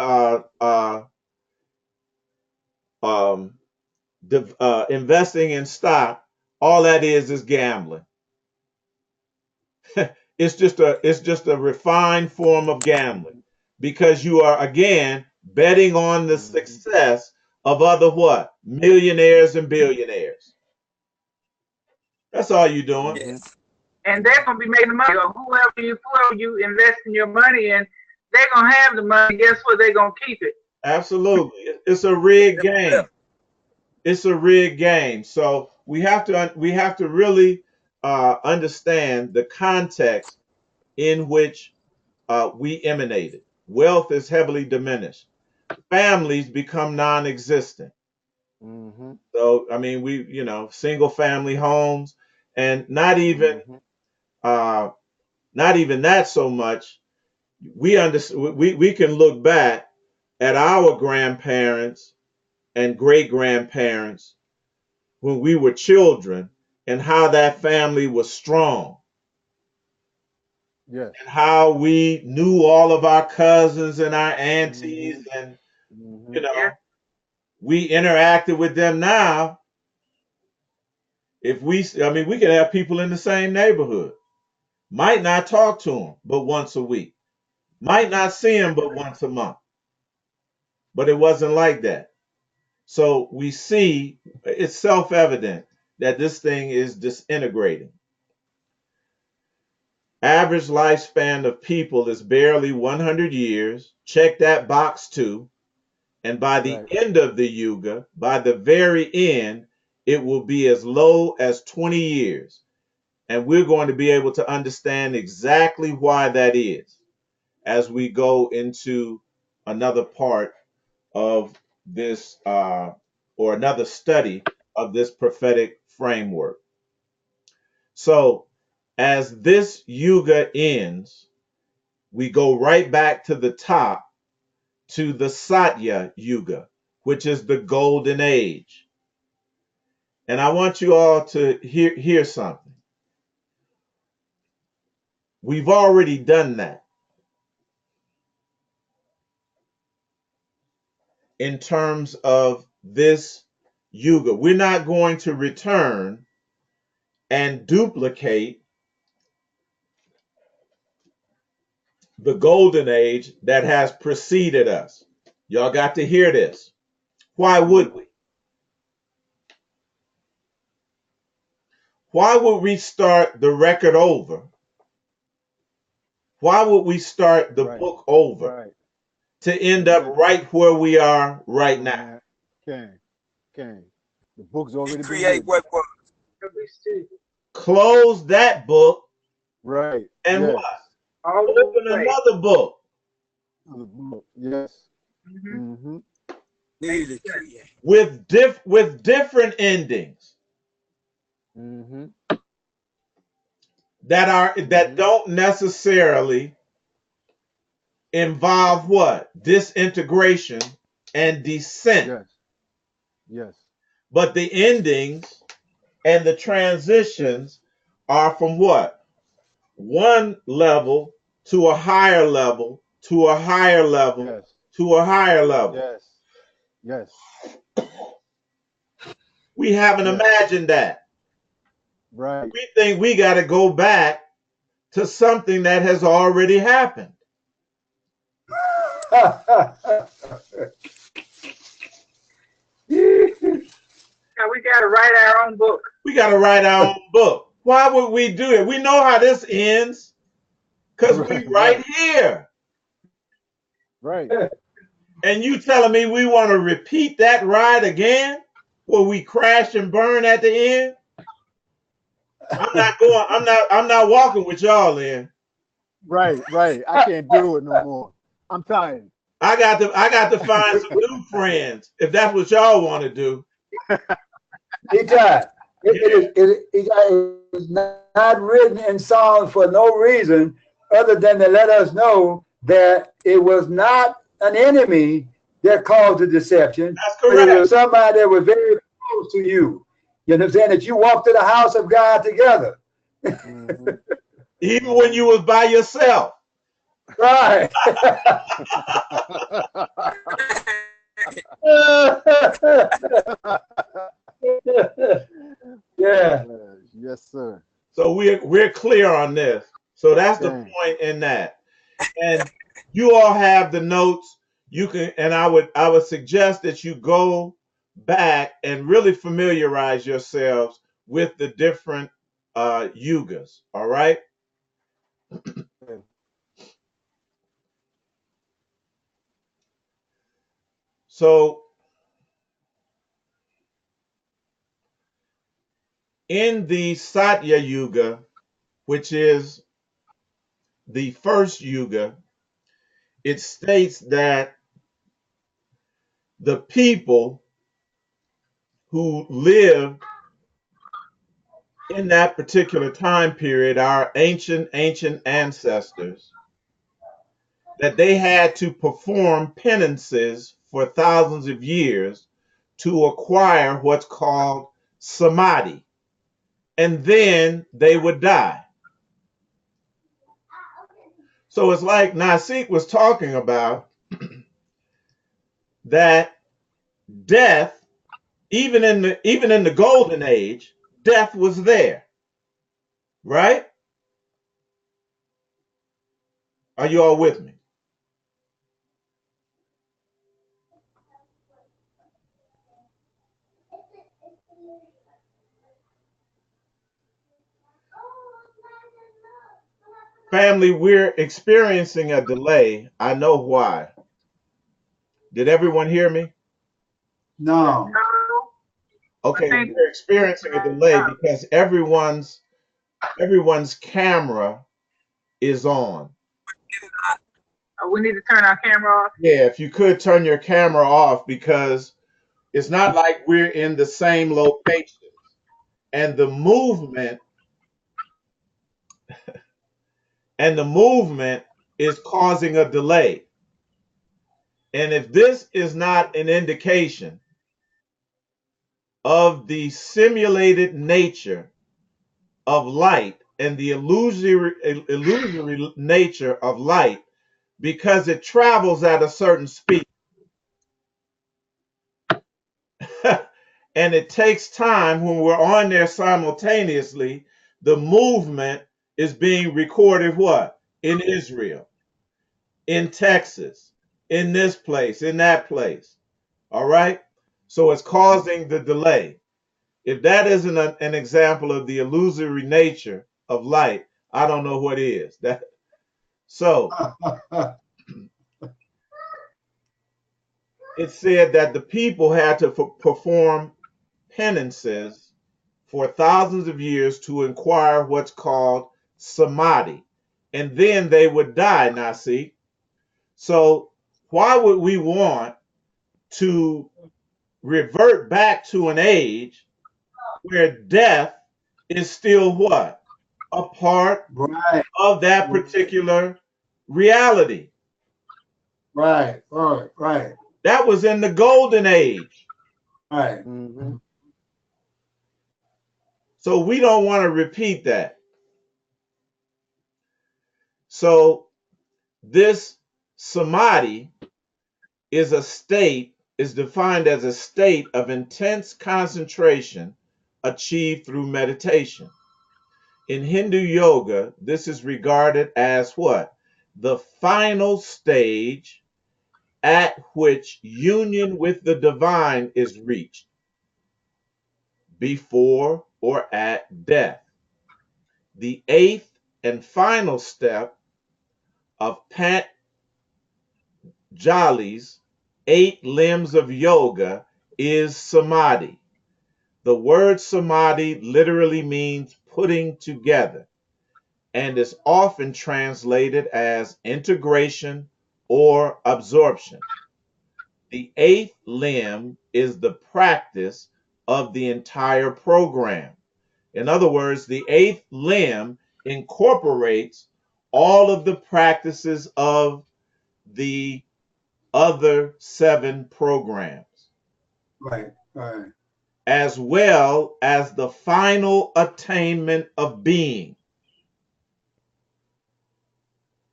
um investing in stock, all that is gambling. It's just a refined form of gambling because you are again betting on the success of other what? Millionaires and billionaires. That's all you're doing. Yes. And they're gonna be making the money. Or whoever you invest in your money in, they're gonna have the money. Guess what? They're gonna keep it. Absolutely. It's a rigged game. It's a rigged game. So we have to really understand the context in which we emanated. Wealth is heavily diminished. Families become non-existent. Mm-hmm. So I mean, single family homes, and not even that so much. We can look back at our grandparents and great grandparents when we were children and how that family was strong Yes. and how we knew all of our cousins and our aunties and Mm-hmm. you know Yeah. we interacted with them. Now if we can have people in the same neighborhood, might not talk to them but once a week, might not see them but once a month, but it wasn't like that. So we see it's self-evident that this thing is disintegrating. Average lifespan of people is barely 100 years. Check that box too. And by the Right. end of the yuga, by the very end, it will be as low as 20 years. And we're going to be able to understand exactly why that is as we go into another part of this or another study of this prophetic framework. So, as this yuga ends, we go right back to the top to the Satya Yuga, which is the golden age. And I want you all to hear something. We've already done that in terms of this yuga. We're not going to return and duplicate the golden age that has preceded us. Y'all got to hear this. Why would we? Why would we start the record over? Why would we start the Right. book over Right. to end up right where we are right now? Can. The book's already been Recreate written. what was. Close that book Right. and Yes. what? All Open the way. another book. The book. Yes. Mhm. Mm-hmm. Need to create. with different endings Mm-hmm. that don't necessarily involve what? Disintegration and descent. Yes. Yes. But the endings and the transitions are from what? One level to a higher level to a higher level Yes. to a higher level. Yes. Yes. We haven't Yes. imagined that. Right. We think we got to go back to something that has already happened. Yeah, we gotta write our own book. We got to write our own book. Why would we do it? We know how this ends because we right here. Right. And you telling me we want to repeat that ride again where we crash and burn at the end? I'm not walking with y'all in. Right, right. I can't do it no more. I'm tired. I got to find some new friends if that's what y'all want to do. Eitai, Yeah, it is not written in Psalms for no reason other than to let us know that it was not an enemy that caused the deception, that's but it correct. was somebody that was very close to you. You understand that you walked to the house of God together. Mhm. Even when you was by yourself. Right. Yeah. Yes, sir. So we're clear on this. So that's the Okay. point in that. And you all have the notes. You can, and I would suggest that you go back and really familiarize yourselves with the different yugas. All right. So in the Satya Yuga, which is the first yuga, it states that the people who lived in that particular time period, our ancient ancestors, that they had to perform penances for thousands of years to acquire what's called samadhi, and then they would die. So it's like Nasik was talking about that death, even in the golden age, death was there, right? Are you all with me? Family, we're experiencing a delay. I know why. Did everyone hear me? No. No, I Okay, think we're experiencing a delay because everyone's camera is on. we need to turn our camera off. Yeah, if you could turn your camera off because it's not like we're in the same location and the movement is causing a delay. And if this is not an indication of the simulated nature of light and the illusory nature of light, because it travels at a certain speed and it takes time when we're on there simultaneously, the movement is being recorded what? In Israel, in Texas, in this place, in that place. All right? So it's causing the delay. If that isn't an example of the illusory nature of light, I don't know what is. So it said that the people had to perform penances for thousands of years to acquire what's called samadhi. And then they would die, Nasi. So why would we want to revert back to an age where death is still what? A part Right. of that particular reality. Right. Right. Right. That was in the golden age. Right. Mhm. So we don't want to repeat that. So this samadhi is defined as a state of intense concentration achieved through meditation. In Hindu yoga, this is regarded as what? The final stage at which union with the divine is reached before or at death. The eighth and final step of Patanjali's 8 limbs of yoga is samadhi. The word samadhi literally means putting together. and is often translated as integration or absorption. The eighth limb is the practice of the entire program. In other words, the eighth limb incorporates all of the practices of the other 7 programs, Right. Right. as well as the final attainment of being.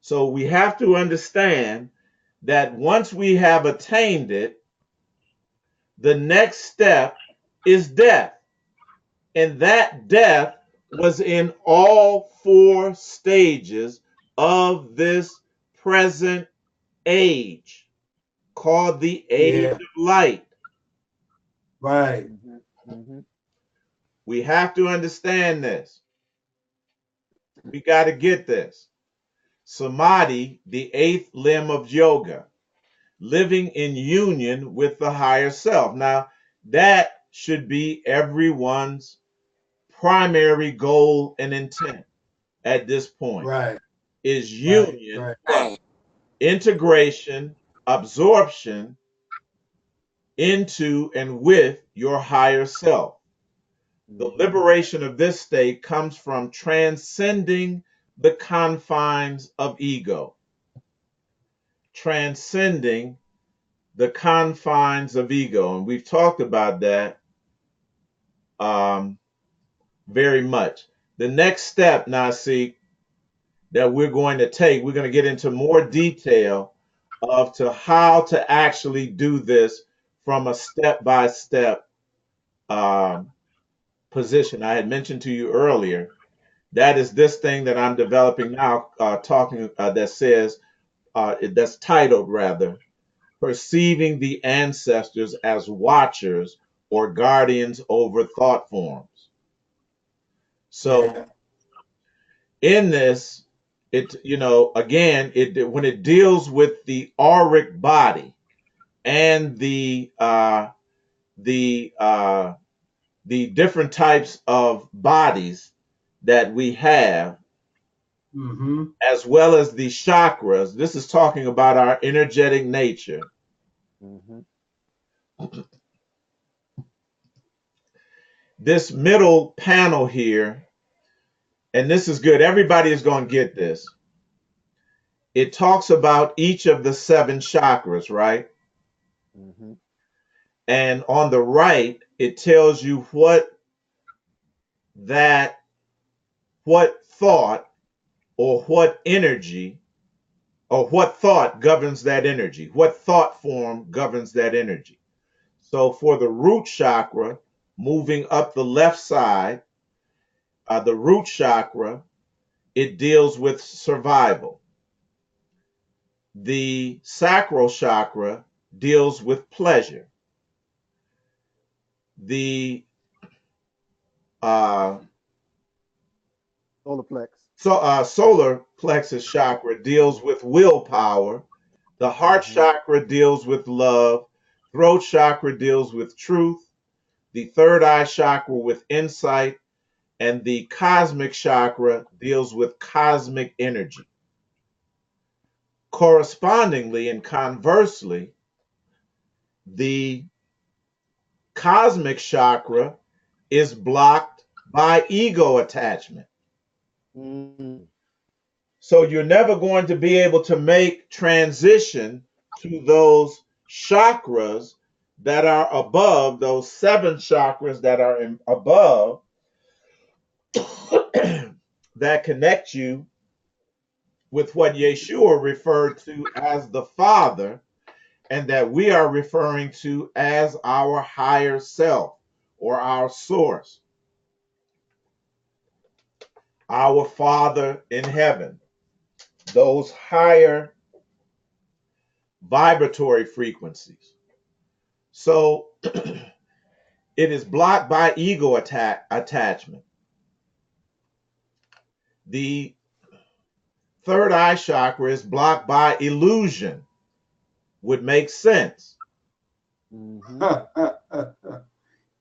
So we have to understand that once we have attained it, the next step is death. And that death was in all 4 stages of this present age, called the age Yeah. of light. Right. We have to understand this. We got to get this. Samadhi, the 8th limb of yoga, living in union with the higher self. Now, that should be everyone's primary goal and intent at this point, Right. is Right. union, Right. Right. integration, absorption into and with your higher self. The liberation of this state comes from transcending the confines of ego. Transcending the confines of ego. And we've talked about that very much. The next step, Nasik, that we're going to take, we're going to get into more detail of to how to actually do this from a step-by-step position. I had mentioned to you earlier, that is this thing that I'm developing now, that says, that's titled rather, Perceiving the Ancestors as Watchers or Guardians over Thought Forms. So Yeah. in this, again, when it deals with the auric body and the different types of bodies that we have, Mm-hmm. as well as the chakras, this is talking about our energetic nature. This middle panel here, and this is good, everybody is going to get this. It talks about each of the 7 chakras, right? And on the right, it tells you what thought or what energy or what thought governs that energy, what thought form governs that energy. So for the root chakra, moving up the left side, the root chakra, it deals with survival. The sacral chakra deals with pleasure. The solar plexus chakra deals with willpower. The heart chakra deals with love. Throat chakra deals with truth. The third eye chakra with insight. And the cosmic chakra deals with cosmic energy. Correspondingly and conversely, the cosmic chakra is blocked by ego attachment. So you're never going to be able to make transition to those chakras that are above, those 7 chakras that are above, that connect you with what Yeshua referred to as the Father, and that we are referring to as our higher self or our source, our Father in heaven. Those higher vibratory frequencies. So it is blocked by ego attachment. The third eye chakra is blocked by illusion. Would make sense.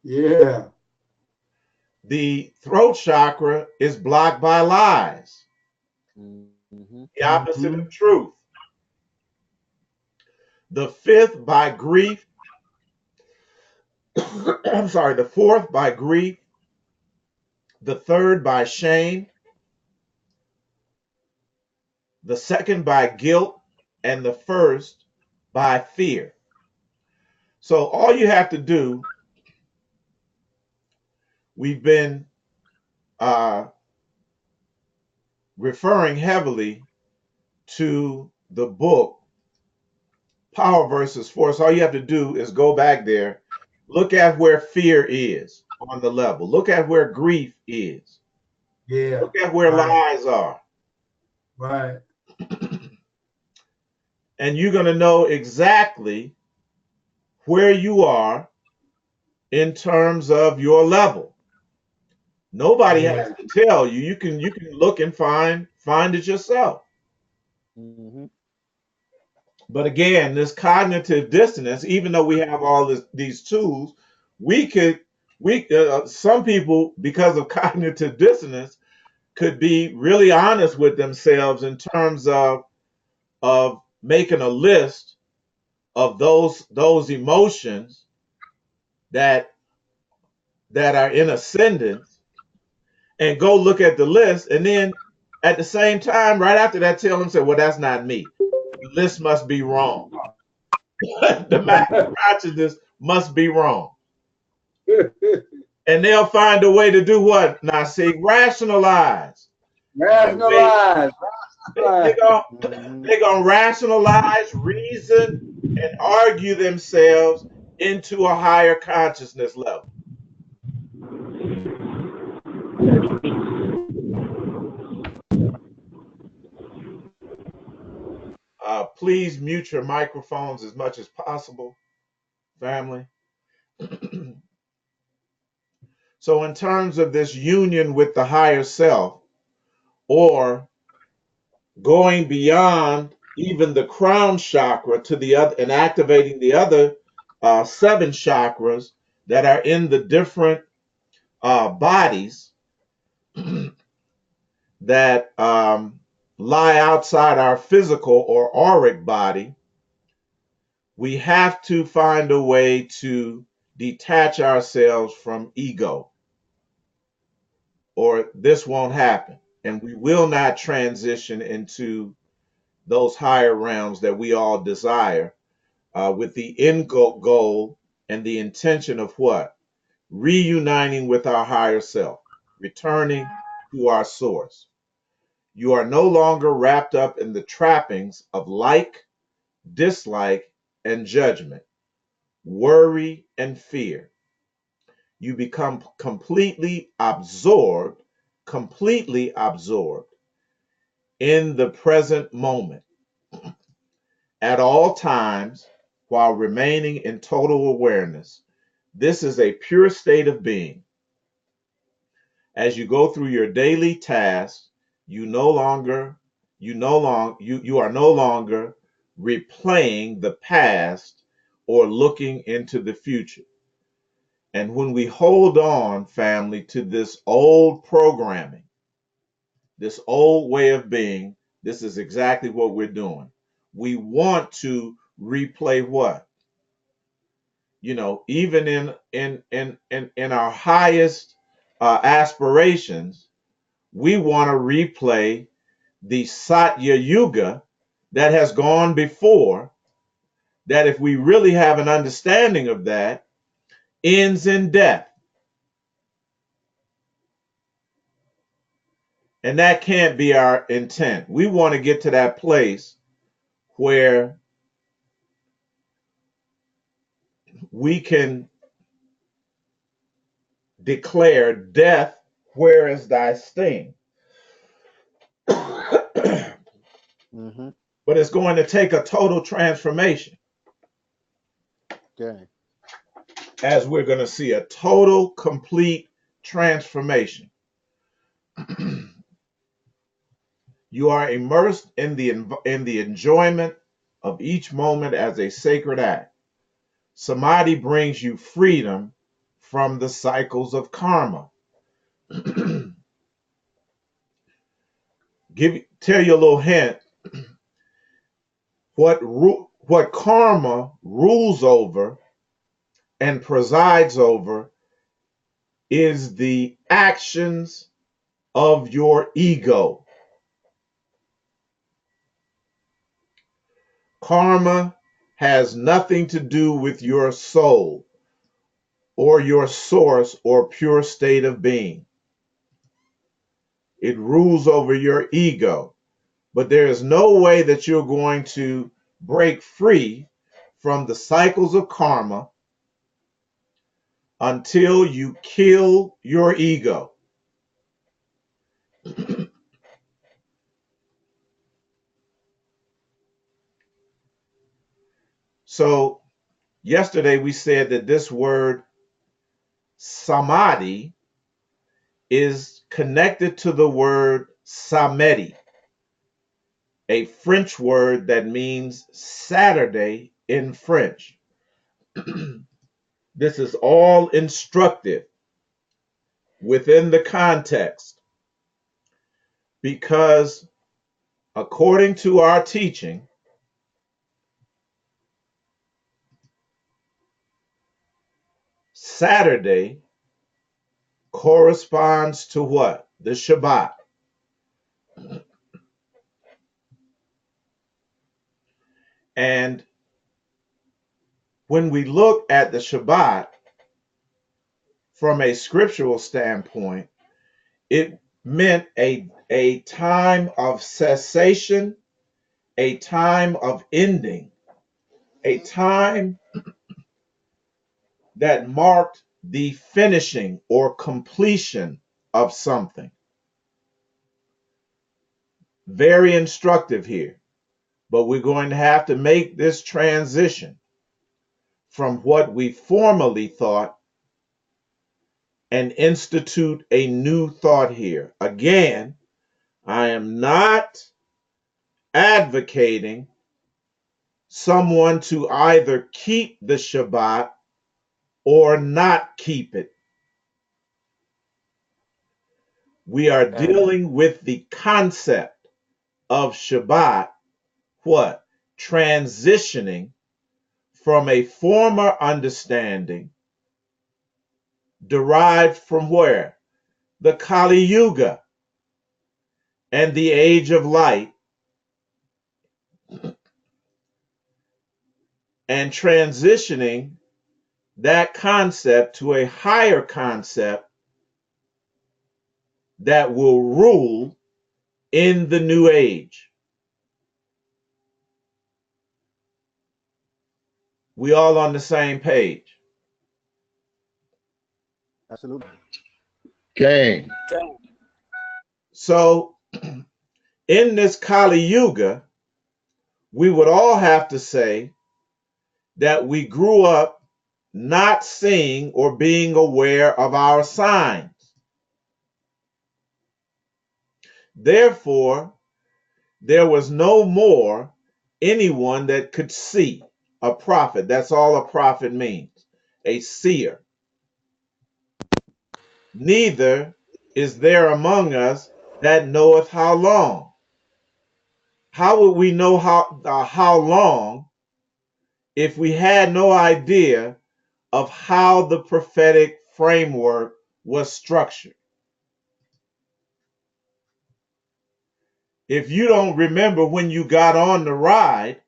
Yeah. The throat chakra is blocked by lies. Mm-hmm. the opposite Mhm. of truth. The fifth by grief. I'm sorry, the fourth by grief, the third by shame, the second by guilt, and the first by fear. So all you have to do, we've been uh, referring heavily to the book Power versus Force. All you have to do is go back there, look at where fear is on the level, look at where grief is, Yeah. look at where Right. lies are, Right. and you're going to know exactly where you are in terms of your level. Nobody Yeah. has to tell you. You can look and find it yourself. Mm-hmm. But again, this cognitive dissonance, even though we have all these tools, we could we some people, because of cognitive dissonance, could be really honest with themselves in terms of making a list of those emotions that are in ascendance, and go look at the list, and then at the same time, right after that, tell them, say, well, that's not me. The list must be wrong. The master consciousness must be wrong. And they'll find a way to do what? Now, see, rationalize. The way Rationalize. they Right. gonna Mm-hmm. they gonna rationalize, reason, and argue themselves into a higher consciousness level. Please mute your microphones as much as possible, family. So, in terms of this union with the higher self, or going beyond even the crown chakra to the other and activating the other seven chakras that are in the different bodies that lie outside our physical or auric body, we have to find a way to detach ourselves from ego, or this won't happen. And we will not transition into those higher realms that we all desire, with the end goal and the intention of what? Reuniting with our higher self, returning to our source. You are no longer wrapped up in the trappings of like, dislike, and judgment, worry, and fear. You become completely absorbed in the present moment at all times while remaining in total awareness. This is a pure state of being. As you go through your daily tasks, you are no longer replaying the past or looking into the future. And when we hold on, family, to this old programming, this old way of being, this is exactly what we're doing. We want to replay what? Even in our highest aspirations, we want to replay the Satya Yuga that has gone before, that, if we really have an understanding of that, ends in death. And that can't be our intent. We want to get to that place where we can declare, death, where is thy sting? But Mm-hmm. it's going to take a total transformation, Okay. as we're going to see a total, complete transformation. You are immersed in the enjoyment of each moment as a sacred act. Samadhi brings you freedom from the cycles of karma. tell you a little hint. What karma rules over and presides over is the actions of your ego. Karma has nothing to do with your soul or your source or pure state of being. It rules over your ego. But there is no way that you're going to break free from the cycles of karma until you kill your ego. So, yesterday we said that this word samadhi is connected to the word samedi, a French word that means Saturday in French. This is all instructive within the context because, according to our teaching, Saturday corresponds to what? The Shabbat. And when we look at the Shabbat from a scriptural standpoint, it meant a time of cessation, a time of ending, a time that marked the finishing or completion of something. Very instructive here, but we're going to have to make this transition from what we formerly thought and institute a new thought here. Again, I am not advocating someone to either keep the Shabbat or not keep it. We are dealing with the concept of Shabbat, what? Transitioning from a former understanding derived from where? The Kali Yuga and the Age of Light, and transitioning that concept to a higher concept that will rule in the new age. We all on the same page. Absolutely. Gang. So in this Kali Yuga, we would all have to say that we grew up not seeing or being aware of our signs. Therefore, there was no more anyone that could see. A prophet. That's all a prophet means. A seer. Neither is there among us that knoweth how long. How would we know how long if we had no idea of how the prophetic framework was structured? If you don't remember when you got on the ride,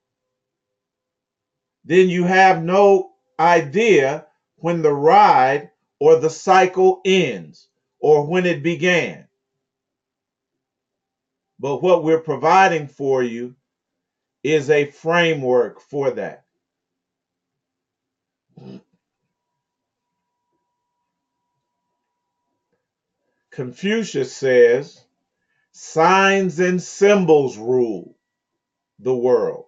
then you have no idea when the ride or the cycle ends or when it began. But what we're providing for you is a framework for that. Confucius says, signs and symbols rule the world,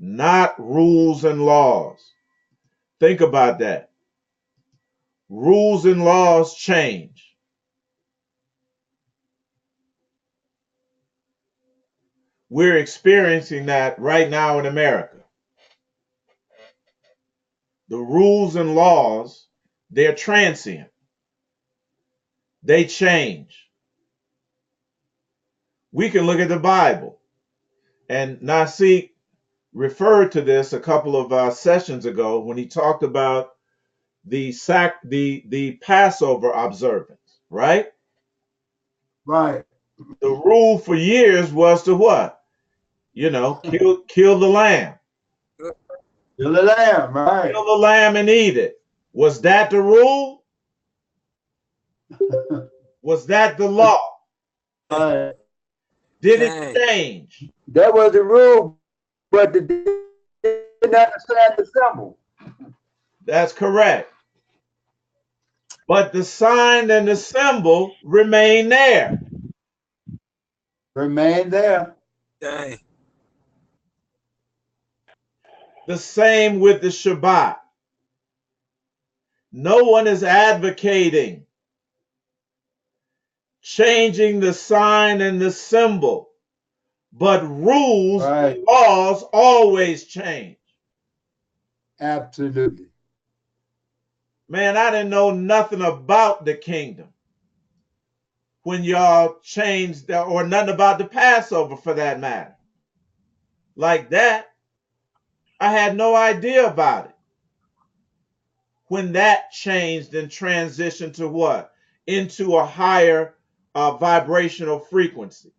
not rules and laws. Think about that. Rules and laws change. We're experiencing that right now in America. The rules and laws, they're transient. They change. we can look at the Bible. And Nasik referred to this a couple of sessions ago when he talked about the Passover observance, right? Right. The rule for years was to what? Kill the lamb. Kill the lamb, right. Kill the lamb and eat it. Was that the rule? Was that the law? Right. Did it Dang. change? That was the rule, but they didn't understand the symbol. That's correct. But the sign and the symbol remain there. Remain there. Dang. The same with the Shabbat. No one is advocating changing the sign and the symbol, but rules Right. and laws always change. Absolutely. Man, I didn't know nothing about the kingdom when y'all changed, or nothing about the Passover for that matter. Like that, I had no idea about it. When that changed and transitioned to what? Into a higher vibrational frequency.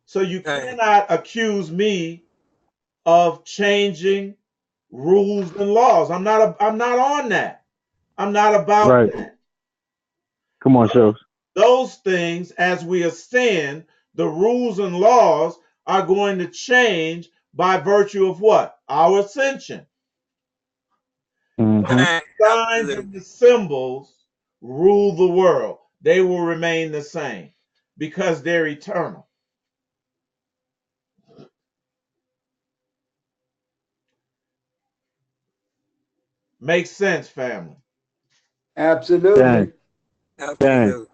So you Dang. cannot accuse me of changing rules and laws. I'm not on that. I'm not about Right. that. Come on, shows. Those things, as we ascend, the rules and laws are going to change by virtue of what? Our ascension. Mm-hmm. Dang. Signs and Absolutely. the symbols rule the world. They will remain the same because they're eternal. Makes sense, family. Absolutely. Dang. Absolutely.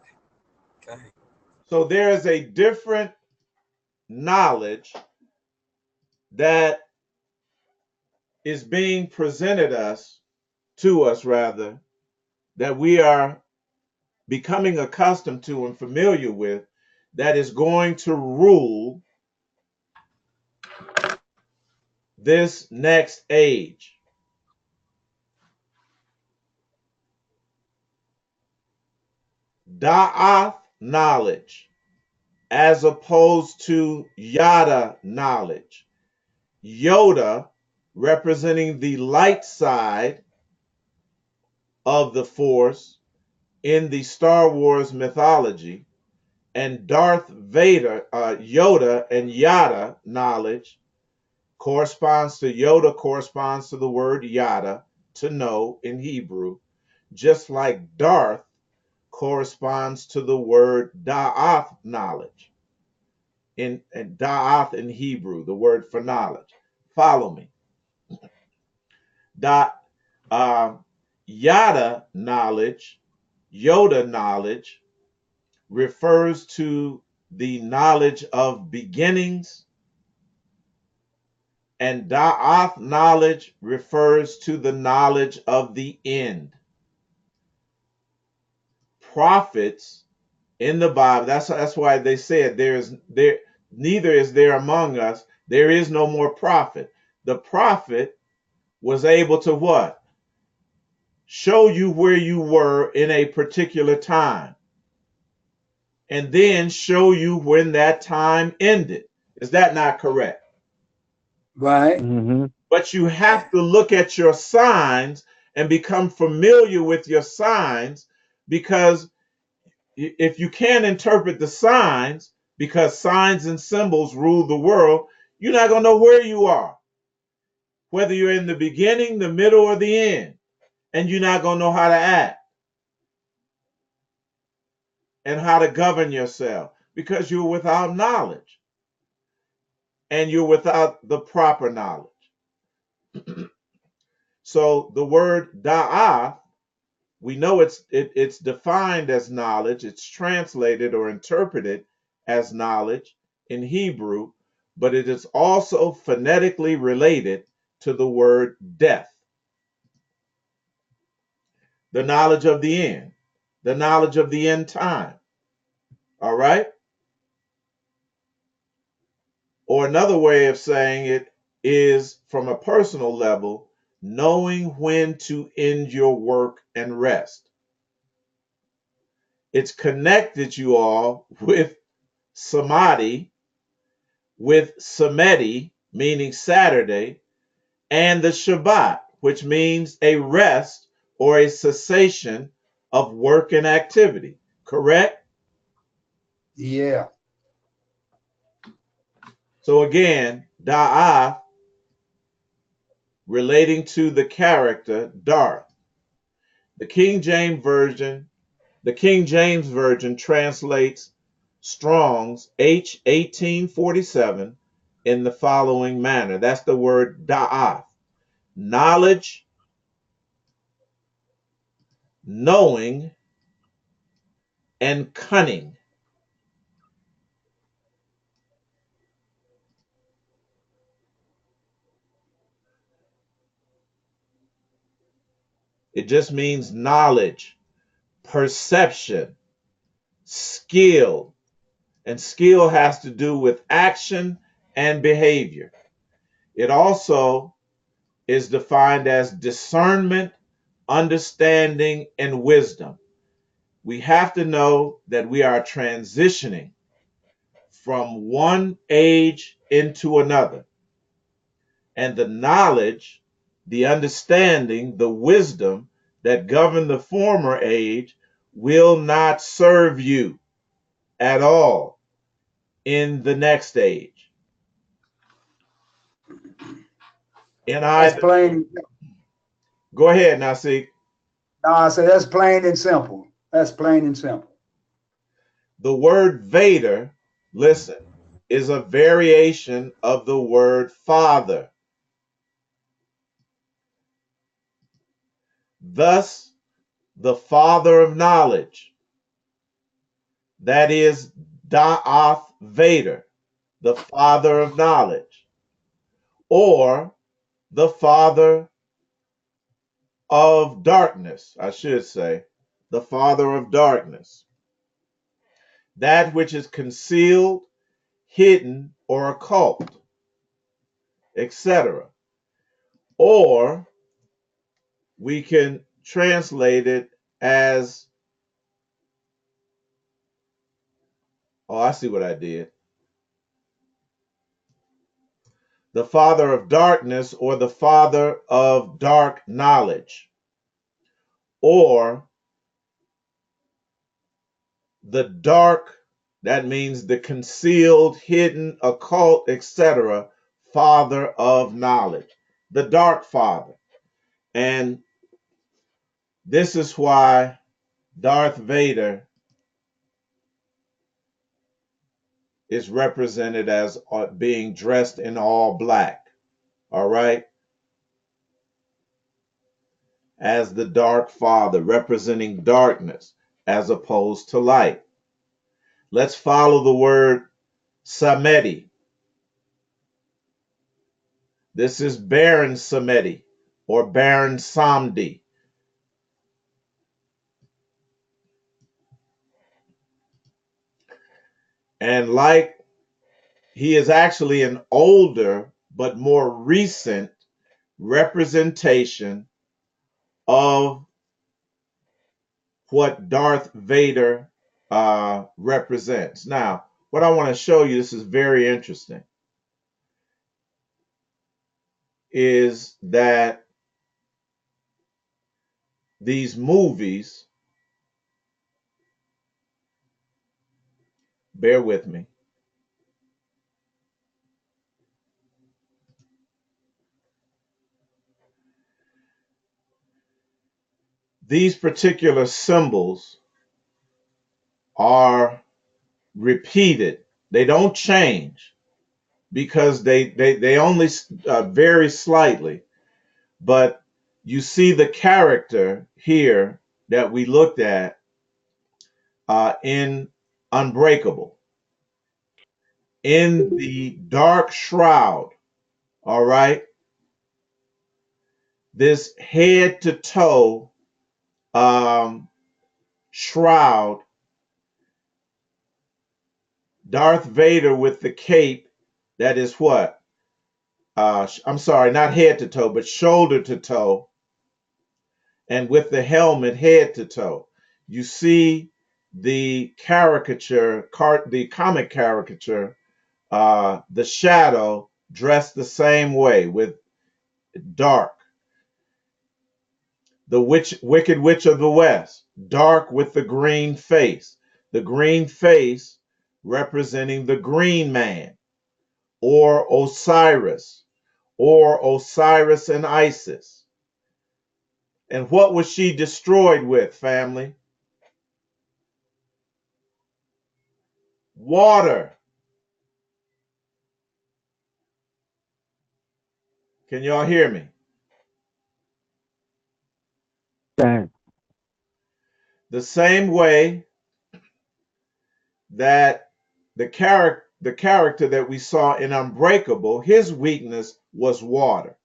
Dang. So there is a different knowledge that is being presented to us rather, that we are becoming accustomed to and familiar with, that is going to rule this next age. Da'ath knowledge as opposed to yada knowledge. Yoda representing the light side of the force in the Star Wars mythology, and Darth Vader, Yoda and yada knowledge corresponds to the word yada, to know in Hebrew, just like Darth corresponds to the word da'ath, knowledge, in da'ath in Hebrew, the word for knowledge. Follow me. Da, Yada knowledge, Yoda knowledge, refers to the knowledge of beginnings, and Da'ath knowledge refers to the knowledge of the end. Prophets in the Bible, that's why they said neither is there among us, there is no more prophet. The prophet was able to what? Show you where you were in a particular time, and then show you when that time ended. Is that not correct? Right. Mm-hmm. But you have to look at your signs and become familiar with your signs, because if you can't interpret the signs, because signs and symbols rule the world, you're not going to know where you are, whether you're in the beginning, the middle, or the end, and you're not going to know how to act and how to govern yourself because you're without knowledge and you're without the proper knowledge. So the word da'ah, we know it's defined as knowledge, it's translated or interpreted as knowledge in Hebrew, but it is also phonetically related to the word death, the knowledge of the end, the knowledge of the end time. All right? Or another way of saying it is from a personal level, knowing when to end your work and rest. It's connected, you all, with samadhi, with samedi, meaning Saturday, and the Shabbat, which means a rest or a cessation of work and activity. Correct? Yeah. So again, da'af relating to the character Darth. The King James Version, the King James Version translates Strong's H 1847 in the following manner. That's the word da'af. Knowledge, knowing, and cunning. It just means knowledge, perception, skill. And skill has to do with action and behavior. It also is defined as discernment, understanding, and wisdom. We have to know that we are transitioning from one age into another. And the knowledge, the understanding, the wisdom that govern the former age will not serve you at all in the next age. In That's either, plain. go ahead, Nasik. No, I say that's plain and simple. That's plain and simple. The word Vader, listen, is a variation of the word father. Thus, the father of knowledge, that is Da'ath Vader, the father of knowledge, or the father of darkness, I should say, the father of darkness, that which is concealed, hidden, or occult, etc. Or we can translate it as, oh, I see what I did. The father of darkness, or the father of dark knowledge, or the dark, that means the concealed, hidden, occult, etc., father of knowledge, the dark father. And this is why Darth Vader is represented as being dressed in all black, all right? As the dark father, representing darkness as opposed to light. Let's follow the word Samedi. This is Baron Samedi or Baron Samdi. And like, he is actually an older but more recent representation of what Darth Vader represents. Now, what I want to show you, this is very interesting, is that these movies, bear with me, these particular symbols are repeated. They don't change because they only vary slightly. But you see the character here that we looked at in Unbreakable, in the dark shroud, all right? This head to toe shroud, Darth Vader with the cape that is what? I'm sorry, not head to toe, but shoulder to toe, and with the helmet head to toe. You see the caricature, the comic caricature, the shadow dressed the same way with dark. The wicked witch of the west, dark with the green face. The green face representing the green man, or Osiris, and Isis. And what was she destroyed with, family? Water. Can y'all hear me? Dang. The same way that the character that we saw in Unbreakable, his weakness was water.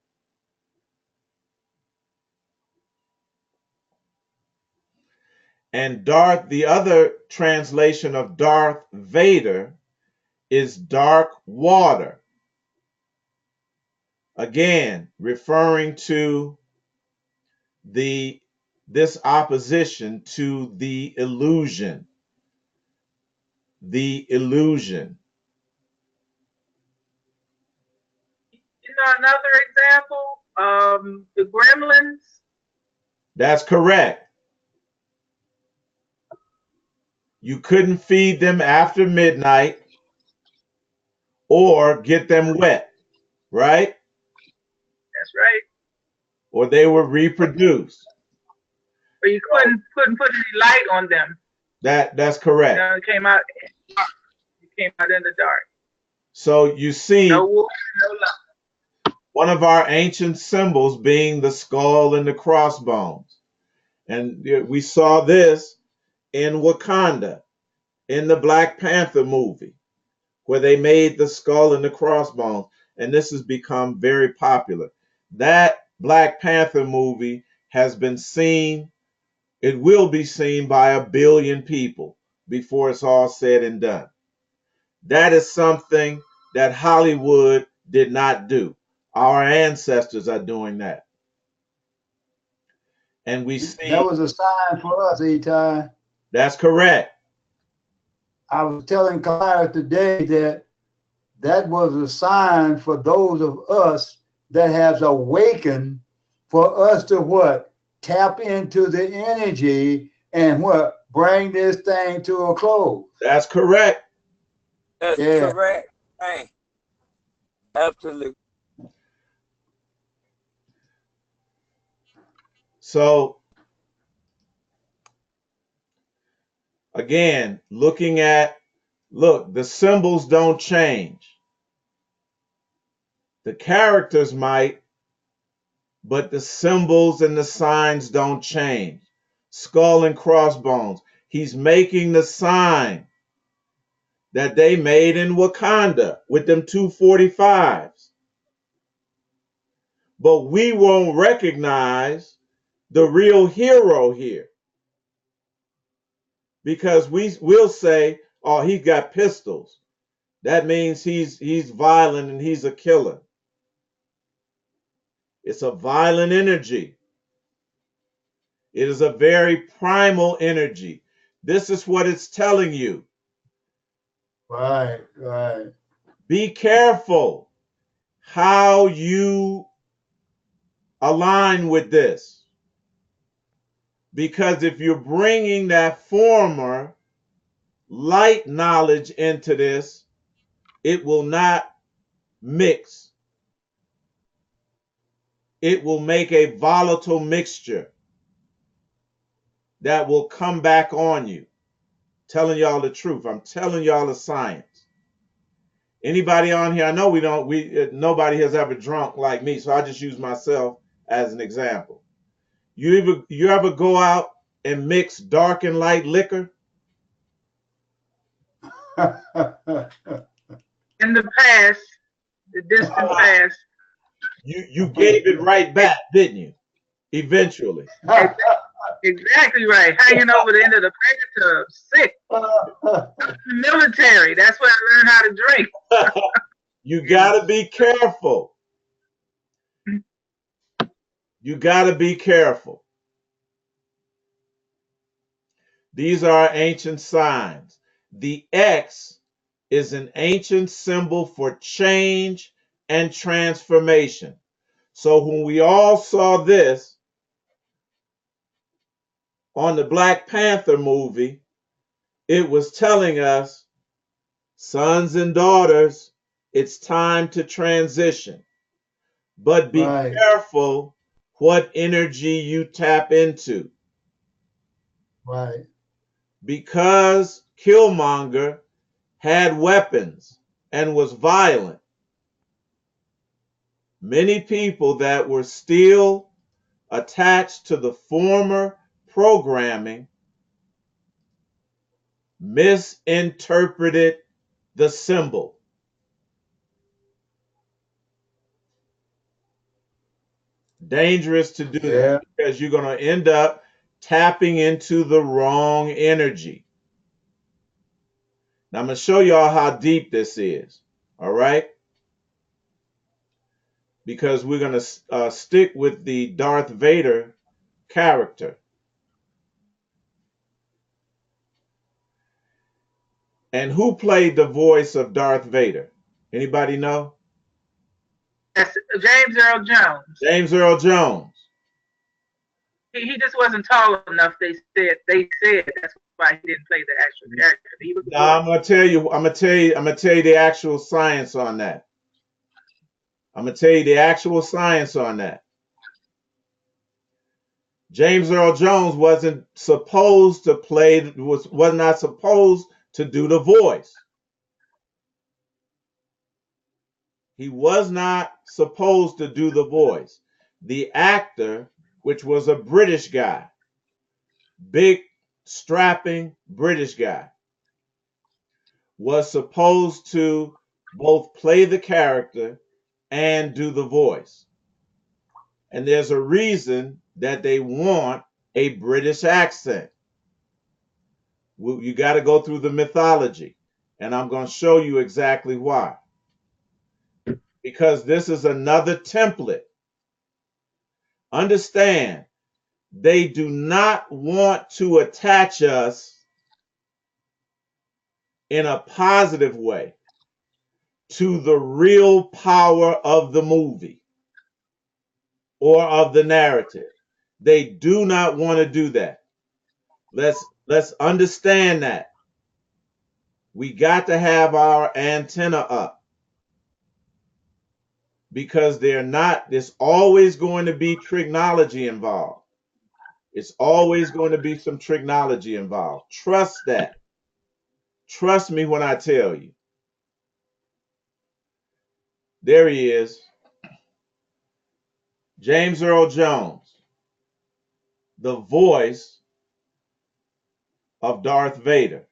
And Darth, the other translation of Darth Vader, is dark water. Again, referring to this opposition to the illusion. The illusion. You know, another example, the gremlins. That's correct. You couldn't feed them after midnight or get them wet, right? That's right. Or they would reproduce. Or you couldn't put any light on them. That's correct. You know, it came out in the dark. So you see, no water, no light. One of our ancient symbols being the skull and the crossbones. And we saw this in Wakanda, in the Black Panther movie, where they made the skull and the crossbones. And this has become very popular. That Black Panther movie has been seen, it will be seen by 1 billion people before it's all said and done. That is something that Hollywood did not do. Our ancestors are doing that. And we see that was a sign for us, Eitai. That's correct. I was telling Clyde today that was a sign for those of us that has awakened for us to what? Tap into the energy and what? Bring this thing to a close. That's correct. That's correct. Hey, absolutely. So again, look, the symbols don't change. The characters might, but the symbols and the signs don't change. Skull and crossbones. He's making the sign that they made in Wakanda with them 245s. But we won't recognize the real hero here, because we'll say, oh, he's got pistols. That means he's violent and he's a killer. It's a violent energy. It is a very primal energy. This is what it's telling you. Right, right. Be careful how you align with this. Because if you're bringing that former light knowledge into this, it will not mix. It will make a volatile mixture that will come back on you. Telling y'all the truth. I'm telling y'all the science. Anybody on here? I know nobody has ever drunk like me, so I just use myself as an example. You ever go out and mix dark and light liquor? In the past, the distant past. You gave it right back, didn't you? Eventually. Exactly right. Hanging over the end of the paper tub, sick. The military. That's where I learned how to drink. You got to be careful. You got to be careful. These are ancient signs. The X is an ancient symbol for change and transformation. So when we all saw this on the Black Panther movie, it was telling us, sons and daughters, it's time to transition. But be Right. careful what energy you tap into. Right. Because Killmonger had weapons and was violent, many people that were still attached to the former programming misinterpreted the symbol. Dangerous to do Yeah. that because you're going to end up tapping into the wrong energy. Now, I'm going to show y'all how deep this is. All right? Because we're going to stick with the Darth Vader character. And who played the voice of Darth Vader? Anybody know? That's James Earl Jones. James Earl Jones. He just wasn't tall enough. They said that's why he didn't play the actual character. He was the Now voice. I'm gonna tell you the actual science on that. I'm gonna tell you the actual science on that. James Earl Jones wasn't supposed to play, was not supposed to do the voice. He was not supposed to do the voice. The actor, which was a British guy, big, strapping British guy, was supposed to both play the character and do the voice. And there's a reason that they want a British accent. You got to go through the mythology, and I'm going to show you exactly why. Because this is another template. Understand, they do not want to attach us in a positive way to the real power of the movie or of the narrative. They do not want to do that. Let's understand that. We got to have our antenna up because there's always going to be tricknology involved. It's always going to be some tricknology involved. Trust that. Trust me when I tell you. There he is. James Earl Jones, the voice of Darth Vader.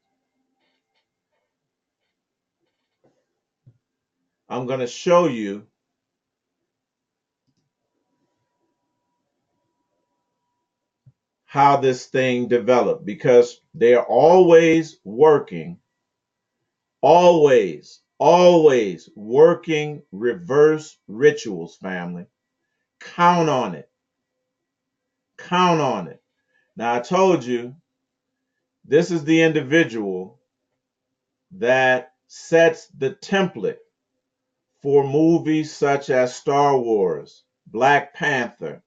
I'm going to show you how this thing developed because they're always working, always working reverse rituals, family. Count on it. Count on it. Now, I told you this is the individual that sets the template for movies such as Star Wars, Black Panther.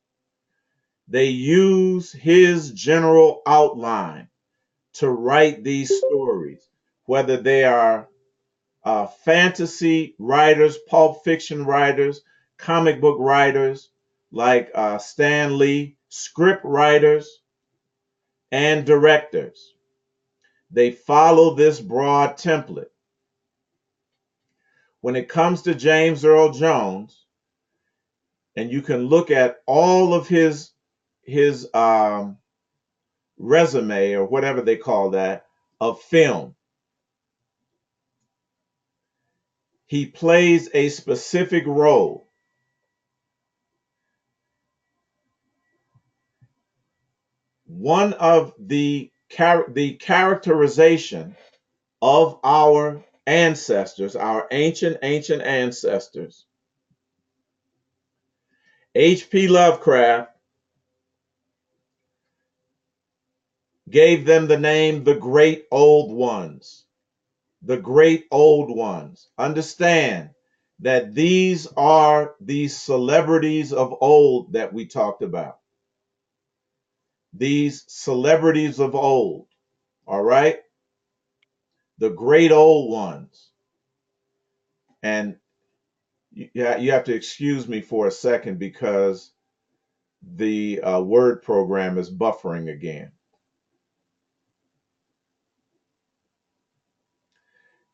They use his general outline to write these stories, whether they are fantasy writers, pulp fiction writers, comic book writers like Stan Lee, script writers, and directors. They follow this broad template. When it comes to James Earl Jones, and you can look at all of his resume or whatever they call that of film, he plays a specific role. One of the characterization of our ancestors, our ancient ancestors, H.P. Lovecraft gave them the name the Great Old Ones. The Great Old Ones. Understand that these are the celebrities of old that we talked about. These celebrities of old, all right? The Great Old Ones. And you have to excuse me for a second because the word program is buffering again.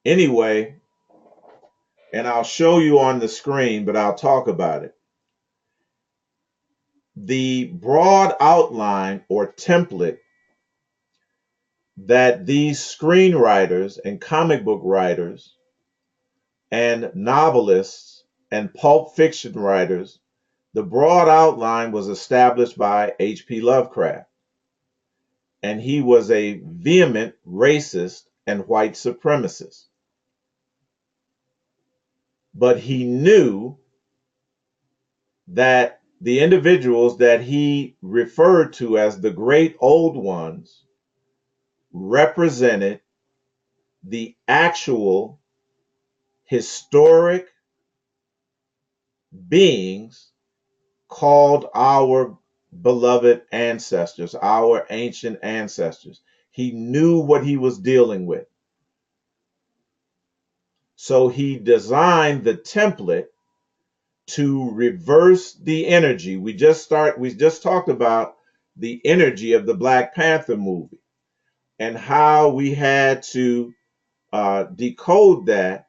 Anyway, and I'll show you on the screen, but I'll talk about it. The broad outline or template that these screenwriters and comic book writers and novelists and pulp fiction writers, the broad outline was established by H.P. Lovecraft. And he was a vehement racist and white supremacist. But he knew that the individuals that he referred to as the great old ones represented the actual historic beings called our beloved ancestors, our ancient ancestors. He knew what he was dealing with. So he designed the template to reverse the energy. We just talked about the energy of the Black Panther movie and how we had to decode that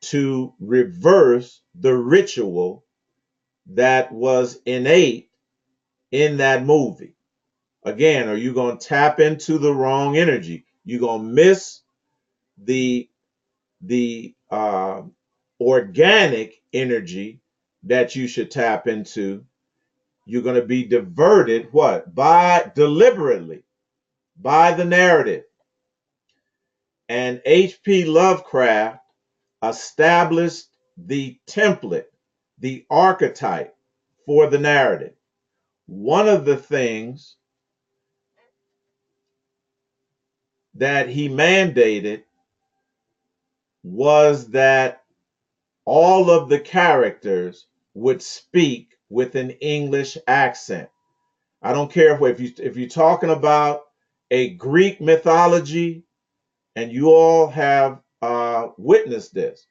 to reverse the ritual that was innate in that movie. Again, are you going to tap into the wrong energy? You're going to miss the organic energy that you should tap into. You're going to be diverted deliberately by the narrative. And H.P. Lovecraft established the template, the archetype for the narrative. One of the things that he mandated was that all of the characters would speak with an English accent. I don't care if you're talking about a Greek mythology, and you all have witnessed this.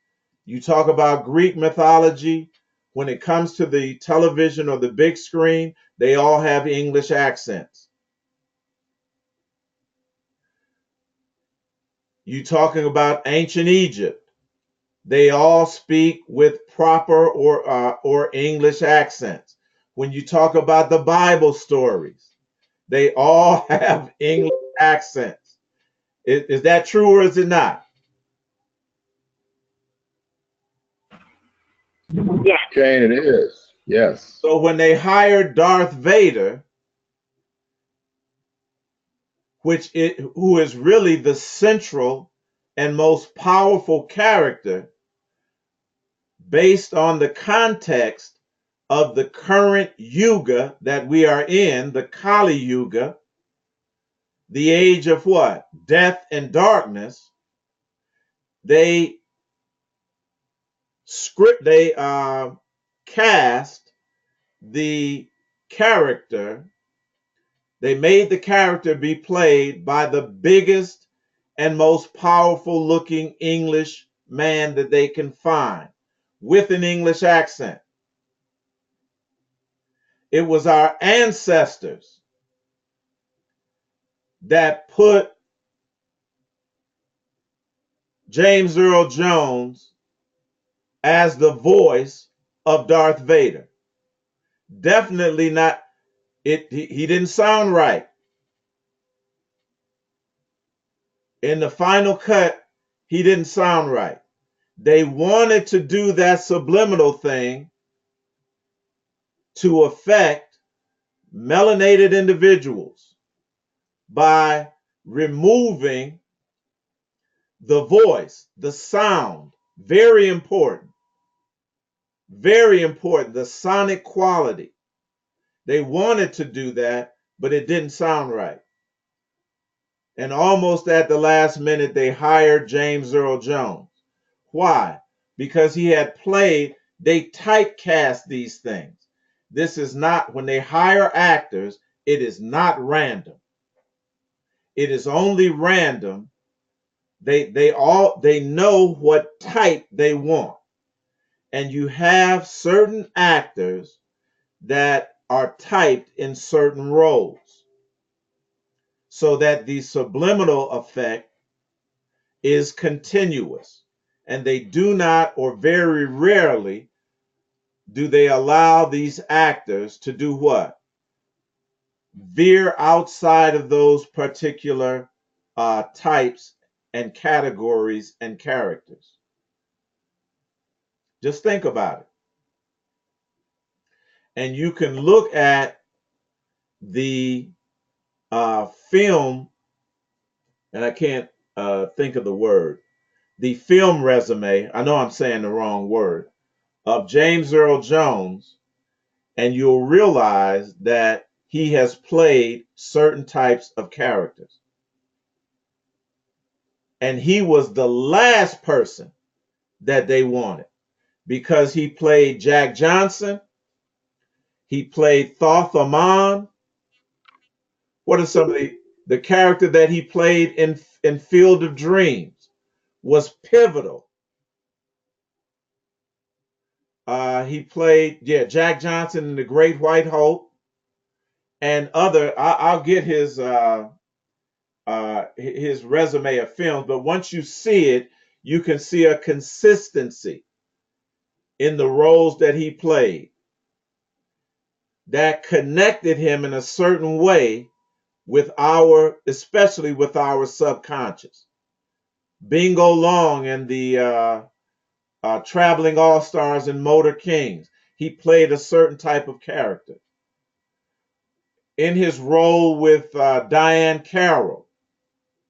You talk about Greek mythology, when it comes to the television or the big screen, they all have English accents. You talking about ancient Egypt, they all speak with proper or English accents. When you talk about the Bible stories, they all have English accents. Is that true or is it not? Yes. Kane, it is. Yes. So when they hired Darth Vader, who is really the central and most powerful character based on the context of the current yuga that we are in, the Kali Yuga, the age of what? Death and darkness. They cast the character. They made the character be played by the biggest and most powerful looking English man that they can find with an English accent. It was our ancestors that put James Earl Jones as the voice of Darth Vader. Definitely not, he didn't sound right. In the final cut, he didn't sound right. They wanted to do that subliminal thing to affect melanated individuals by removing The voice, the sound, very important. Very important. The sonic quality. They wanted to do that, but it didn't sound right. And almost at the last minute, they hired James Earl Jones. Why? Because he had played, they typecast these things. This is not, when they hire actors, it is not random. It is only random. They know what type they want. And you have certain actors that are typed in certain roles, so that the subliminal effect is continuous. And they do not, or very rarely, do they allow these actors to do what? Veer outside of those particular types and categories and characters. Just think about it. And you can look at the film, and I can't think of the word, the film resume, I know I'm saying the wrong word, of James Earl Jones, and you'll realize that he has played certain types of characters. And he was the last person that they wanted, because he played Jack Johnson, he played Thoth Amon. What are some of the character that he played in Field of Dreams was pivotal. He played, Jack Johnson in The Great White Hope, and other. I'll get his resume of films, but once you see it, you can see a consistency in the roles that he played that connected him in a certain way with especially with our subconscious. Bingo Long and the Traveling All-Stars and Motor Kings, he played a certain type of character. In his role with Diane Carroll,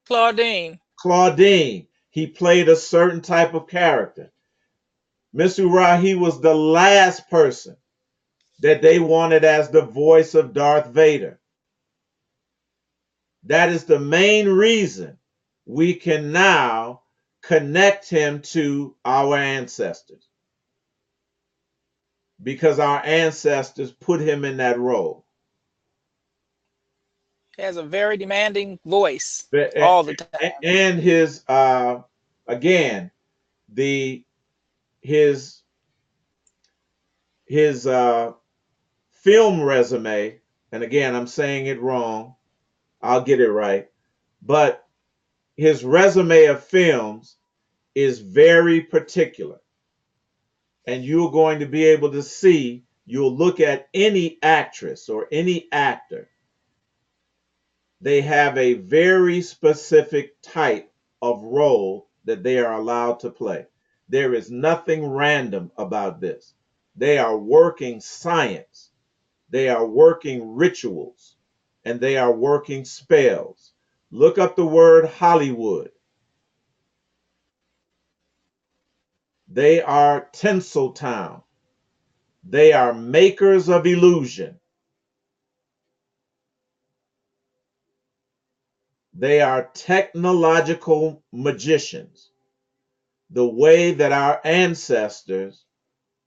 Claudine, he played a certain type of character. Mr. Ra, he was the last person that they wanted as the voice of Darth Vader. That is the main reason we can now connect him to our ancestors, because our ancestors put him in that role. has a very demanding voice all the time. And his again, his film resume, and again, I'm saying it wrong, I'll get it right, but his resume of films is very particular. And you're going to be able to see, you'll look at any actress or any actor, they have a very specific type of role that they are allowed to play. There is nothing random about this. They are working science, they are working rituals, and they are working spells. Look up the word Hollywood. They are Tinseltown. They are makers of illusion. They are technological magicians. The way that our ancestors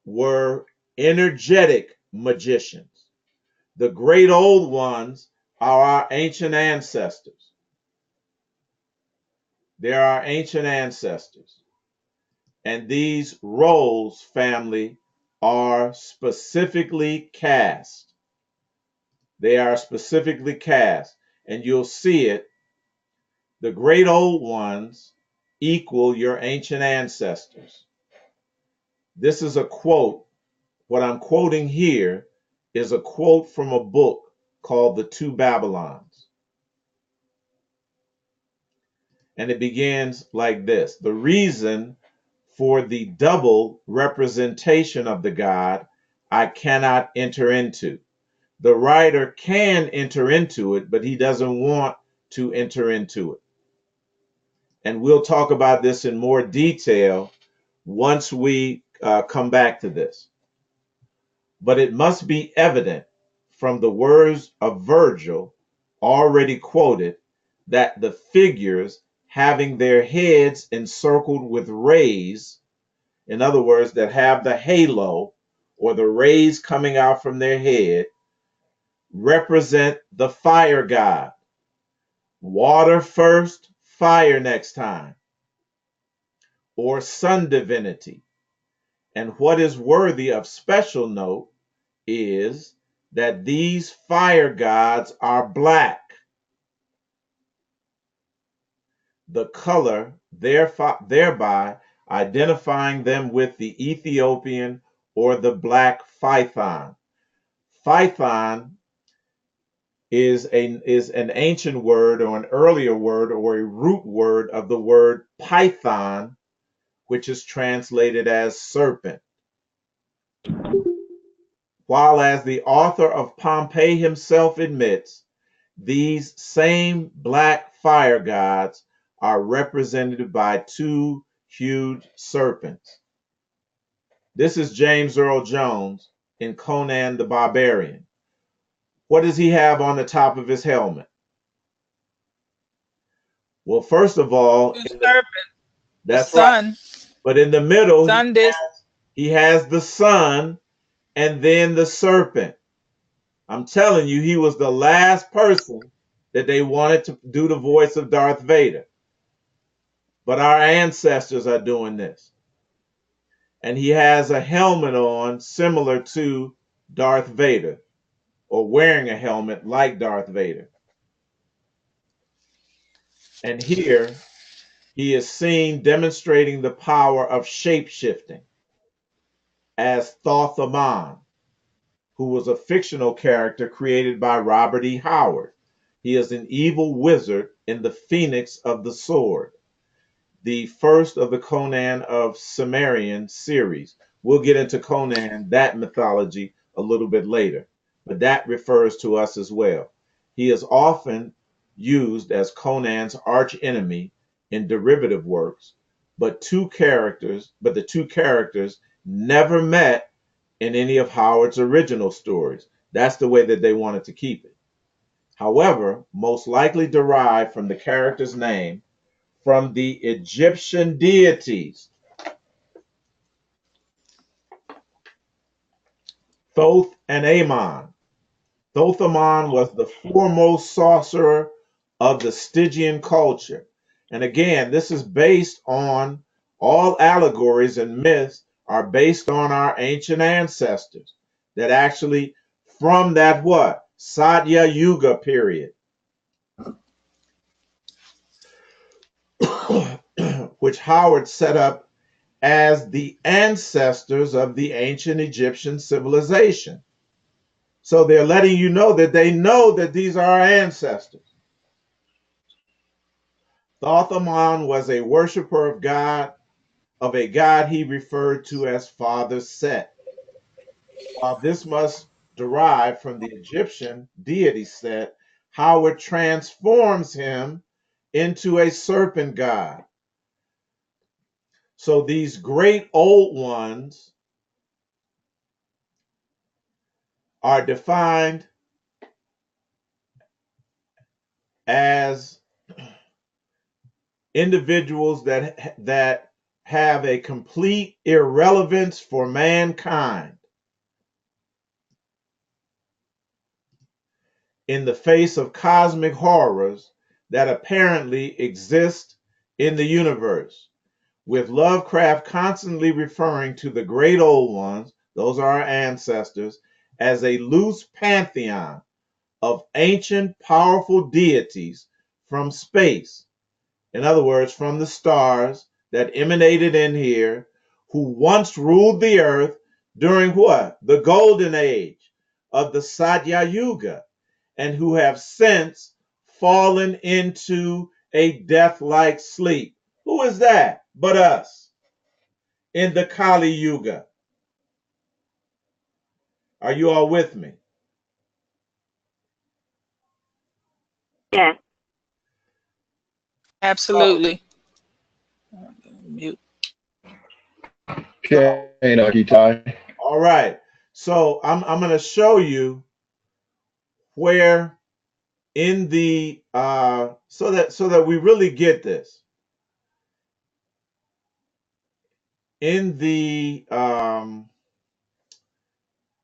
were energetic magicians. The great old ones are our ancient ancestors. They're our ancient ancestors. And these roles, family, are specifically cast. They are specifically cast. And you'll see it. The great old ones equal your ancient ancestors. This is a quote. What I'm quoting here is a quote from a book called The Two Babylons. And it begins like this: the reason for the double representation of the God I cannot enter into. The writer can enter into it, but he doesn't want to enter into it. And we'll talk about this in more detail once we come back to this. But it must be evident from the words of Virgil already quoted that the figures having their heads encircled with rays, in other words, that have the halo or the rays coming out from their head, represent the fire god. Water first, fire next time, or sun divinity. And what is worthy of special note is that these fire gods are black. The color thereby identifying them with the Ethiopian or the black python. Python is an ancient word or an earlier word or a root word of the word python, which is translated as serpent. While, as the author of Pompeii himself admits, these same black fire gods are represented by two huge serpents. This is James Earl Jones in Conan the Barbarian. What does he have on the top of his helmet? Well, first of all, that's right. But in the middle, he has the sun and then the serpent. I'm telling you, he was the last person that they wanted to do the voice of Darth Vader. But our ancestors are doing this. And he has a helmet on similar to Darth Vader, or wearing a helmet like Darth Vader. And here he is seen demonstrating the power of shape-shifting as Thoth-Amon, who was a fictional character created by Robert E. Howard. He is an evil wizard in the Phoenix of the Sword, the first of the Conan of Cimmerian series. We'll get into Conan, that mythology, a little bit later, but that refers to us as well. He is often used as Conan's archenemy in derivative works, but the two characters never met in any of Howard's original stories. That's the way that they wanted to keep it. However, most likely derived from the character's name from the Egyptian deities. Thoth and Amon. Thoth-Amon was the foremost sorcerer of the Stygian culture. And again, this is based on all allegories and myths are based on our ancient ancestors that actually from that what? Satya Yuga period. Which Howard set up as the ancestors of the ancient Egyptian civilization. So they're letting you know that they know that these are our ancestors. Thoth-Amon was a worshiper of a god he referred to as Father Set. While this must derive from the Egyptian deity Set, Howard transforms him into a serpent god. So these great old ones are defined as individuals that have a complete irrelevance for mankind in the face of cosmic horrors that apparently exist in the universe, with Lovecraft constantly referring to the great old ones, those are our ancestors, as a loose pantheon of ancient powerful deities from space. In other words, from the stars that emanated in here, who once ruled the earth during what? The golden age of the Satya Yuga, and who have since fallen into a death-like sleep. Who is that but us in the Kali Yuga? Are you all with me? Absolutely. Okay, Eitai. All right. So I'm going to show you where in the so that we really get this in the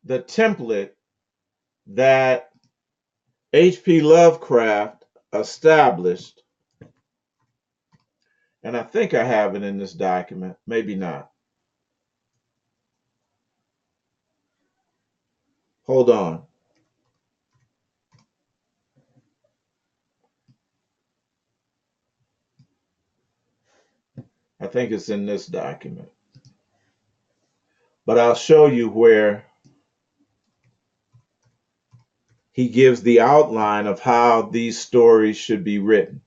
template that H.P. Lovecraft established, and I think I have it in this document, maybe not. Hold on. I think it's in this document. But I'll show you where he gives the outline of how these stories should be written.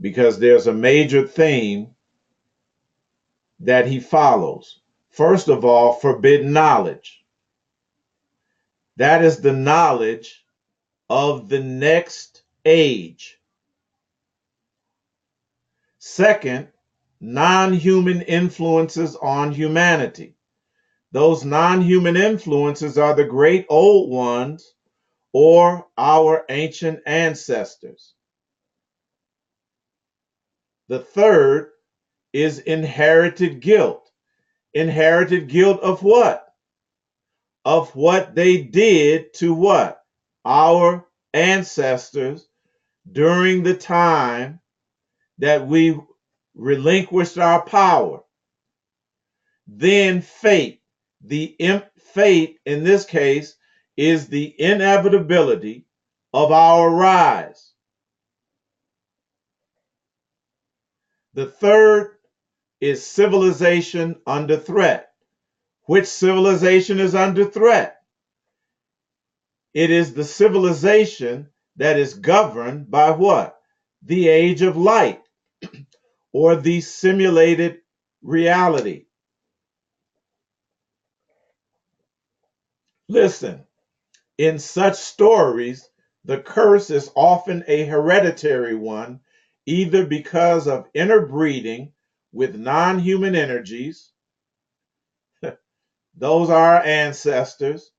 Because there's a major theme that he follows. First of all, forbidden knowledge. That is the knowledge of the next age. Second, non-human influences on humanity. Those non-human influences are the great old ones or our ancient ancestors. The third is inherited guilt. Inherited guilt of what? Of what they did to what? Our ancestors during the time that we relinquished our power. Then fate. Fate in this case is the inevitability of our rise. The third is civilization under threat. Which civilization is under threat? It is the civilization that is governed by what? The age of light or the simulated reality. Listen, in such stories, the curse is often a hereditary one, either because of interbreeding with non-human energies, those are our ancestors,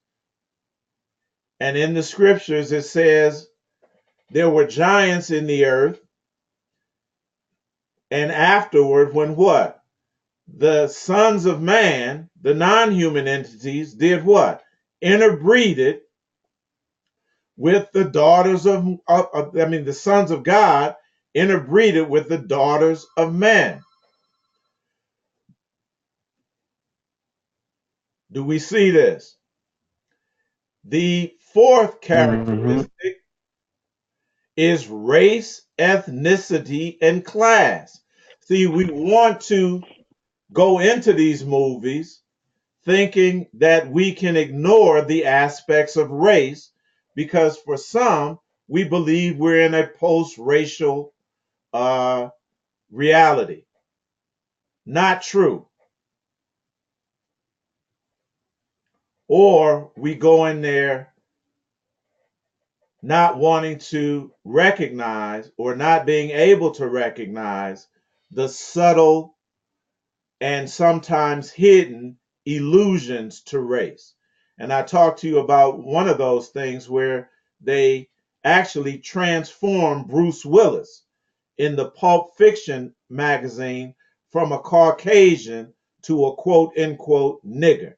and in the scriptures it says there were giants in the earth, and afterward when what? The sons of man, the non-human entities, did what? Interbreeded with the daughters the sons of God interbreeded with the daughters of men. Do we see this? The fourth characteristic is race, ethnicity, and class. See, we want to go into these movies thinking that we can ignore the aspects of race because for some, we believe we're in a post-racial reality. Not true. Or we go in there not wanting to recognize or not being able to recognize the subtle and sometimes hidden illusions to race. And I talked to you about one of those things where they actually transformed Bruce Willis in the Pulp Fiction magazine from a Caucasian to a quote unquote nigger.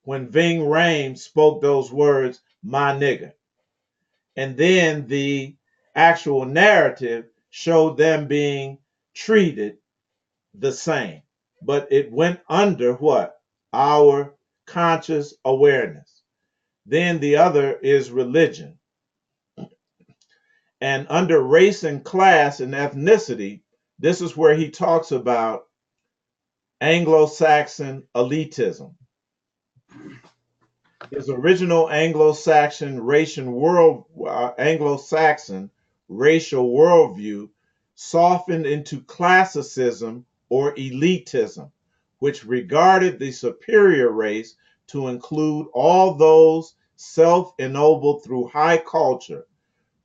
When Ving Rhames spoke those words, my nigger. And then the actual narrative showed them being treated the same. But it went under what? Our conscious awareness. Then the other is religion. And under race and class and ethnicity, this is where he talks about Anglo-Saxon elitism. His original Anglo-Saxon racial worldview softened into classicism or elitism, which regarded the superior race to include all those self-ennobled through high culture.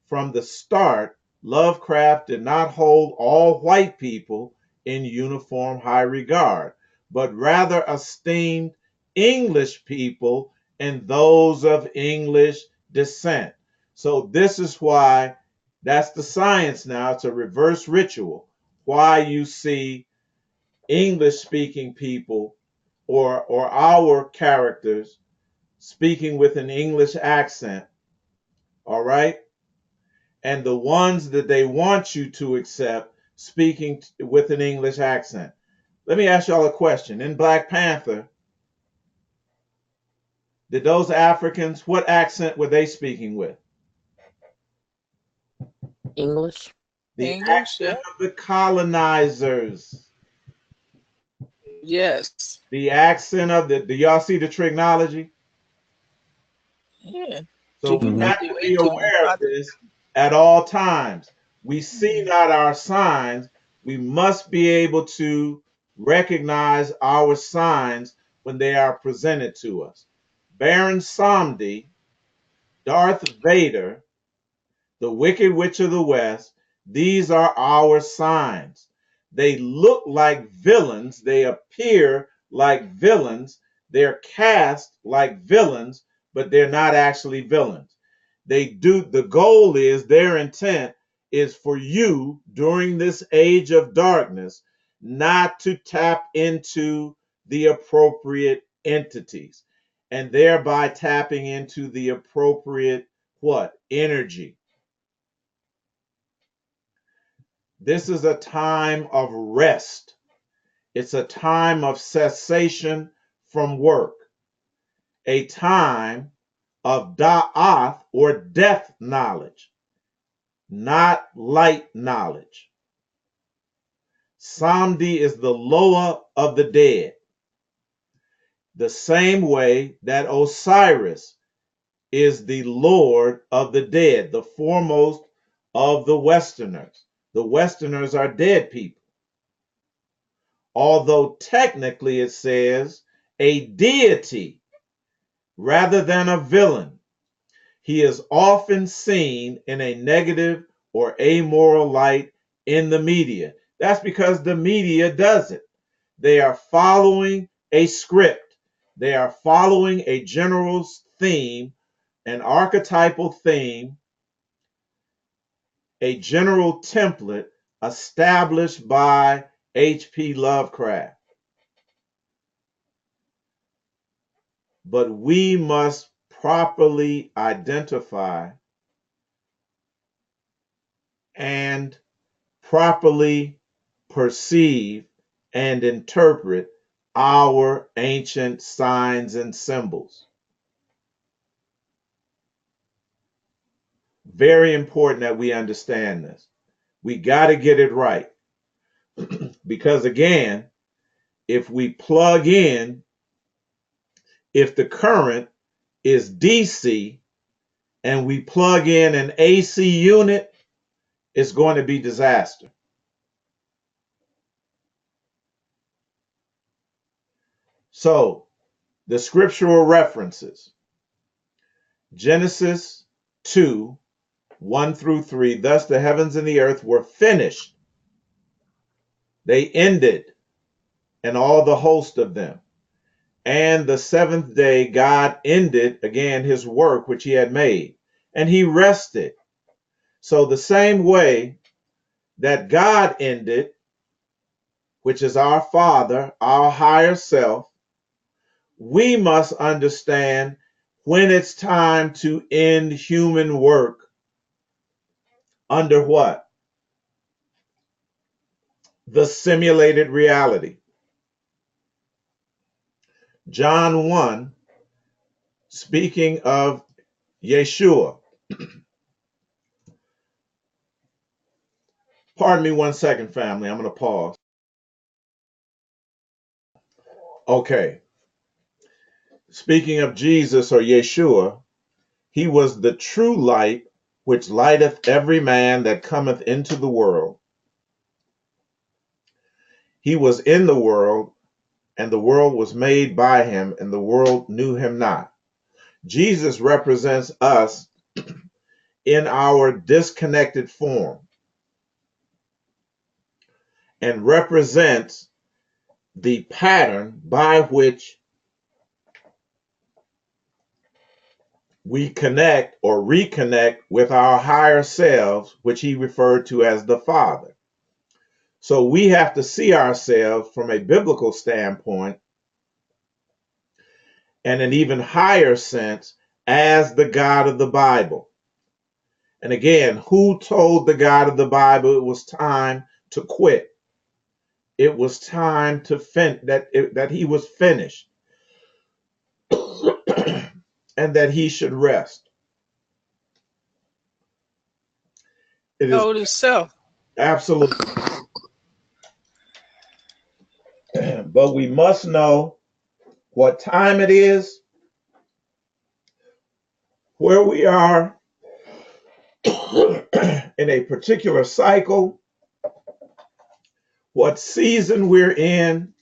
From the start, Lovecraft did not hold all white people in uniform high regard, but rather esteemed English people and those of English descent. So this is why, that's the science now. It's a reverse ritual. Why you see English speaking people or our characters speaking with an English accent, all right? And the ones that they want you to accept speaking with an English accent. Let me ask y'all a question. In Black Panther, did those Africans, what accent were they speaking with? English. The English, accent yeah. of the colonizers. Yes. The accent of the, do y'all see the trigonology? Yeah. So we Mm-hmm. got to be aware of this at all times. We see not our signs. We must be able to recognize our signs when they are presented to us. Baron Samedi, Darth Vader, the Wicked Witch of the West, these are our signs. They look like villains. They appear like villains. They're cast like villains, but they're not actually villains. The goal is, their intent is for you during this age of darkness not to tap into the appropriate entities and thereby tapping into the appropriate what? Energy. This is a time of rest. It's a time of cessation from work, a time of da'ath or death knowledge, not light knowledge. Samedi is the lower of the dead, the same way that Osiris is the Lord of the dead, the foremost of the Westerners. The Westerners are dead people. Although technically it says a deity rather than a villain, he is often seen in a negative or amoral light in the media. That's because the media does it. They are following a script. They are following a general theme, an archetypal theme, a general template established by H.P. Lovecraft. But we must properly identify and properly perceive and interpret our ancient signs and symbols. Very important that we understand this. We got to get it right. Because again, if we plug in, if the current is DC and we plug in an AC unit, it's going to be disaster. So, the scriptural references: Genesis 2, 1 through 3, thus the heavens and the earth were finished. They ended, and all the host of them. And the seventh day God ended again his work which he had made, and he rested. So the same way that God ended, which is our Father, our higher self, we must understand when it's time to end human work. Under what? The simulated reality. John 1, speaking of Yeshua. Pardon me 1 second, family. I'm going to pause. Okay. Speaking of Jesus or Yeshua, he was the true light which lighteth every man that cometh into the world. He was in the world, and the world was made by him, and the world knew him not. Jesus represents us in our disconnected form. and represents the pattern by which we connect or reconnect with our higher selves, which he referred to as the Father. So we have to see ourselves from a biblical standpoint and an even higher sense as the God of the Bible. And again, who told the God of the Bible it was time to quit? It was time to that he was finished and that he should rest. It is Told himself. absolutely. But we must know what time it is, where we are in a particular cycle, what season we're in,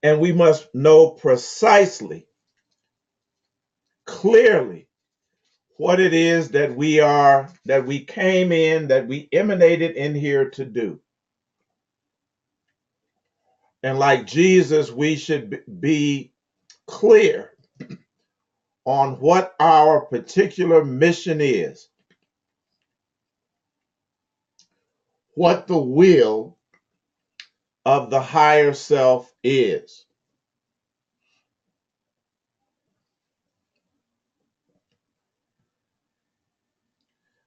and we must know precisely, clearly, what it is that we came in, that we emanated in here to do. And like Jesus, we should be clear on what our particular mission is, what the will of the higher self is.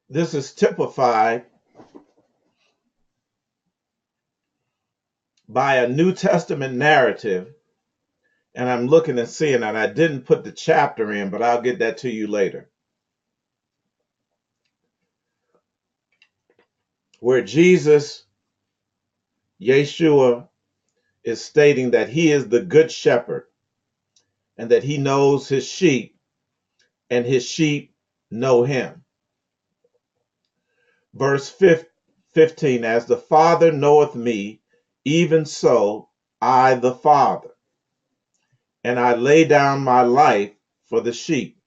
This is typified by a New Testament narrative, and I'm looking and seeing, and I didn't put the chapter in, but I'll get that to you later, where Jesus, Yeshua, is stating that he is the good shepherd and that he knows his sheep and his sheep know him. Verse 15, as the Father knoweth me, even so I the Father, and I lay down my life for the sheep.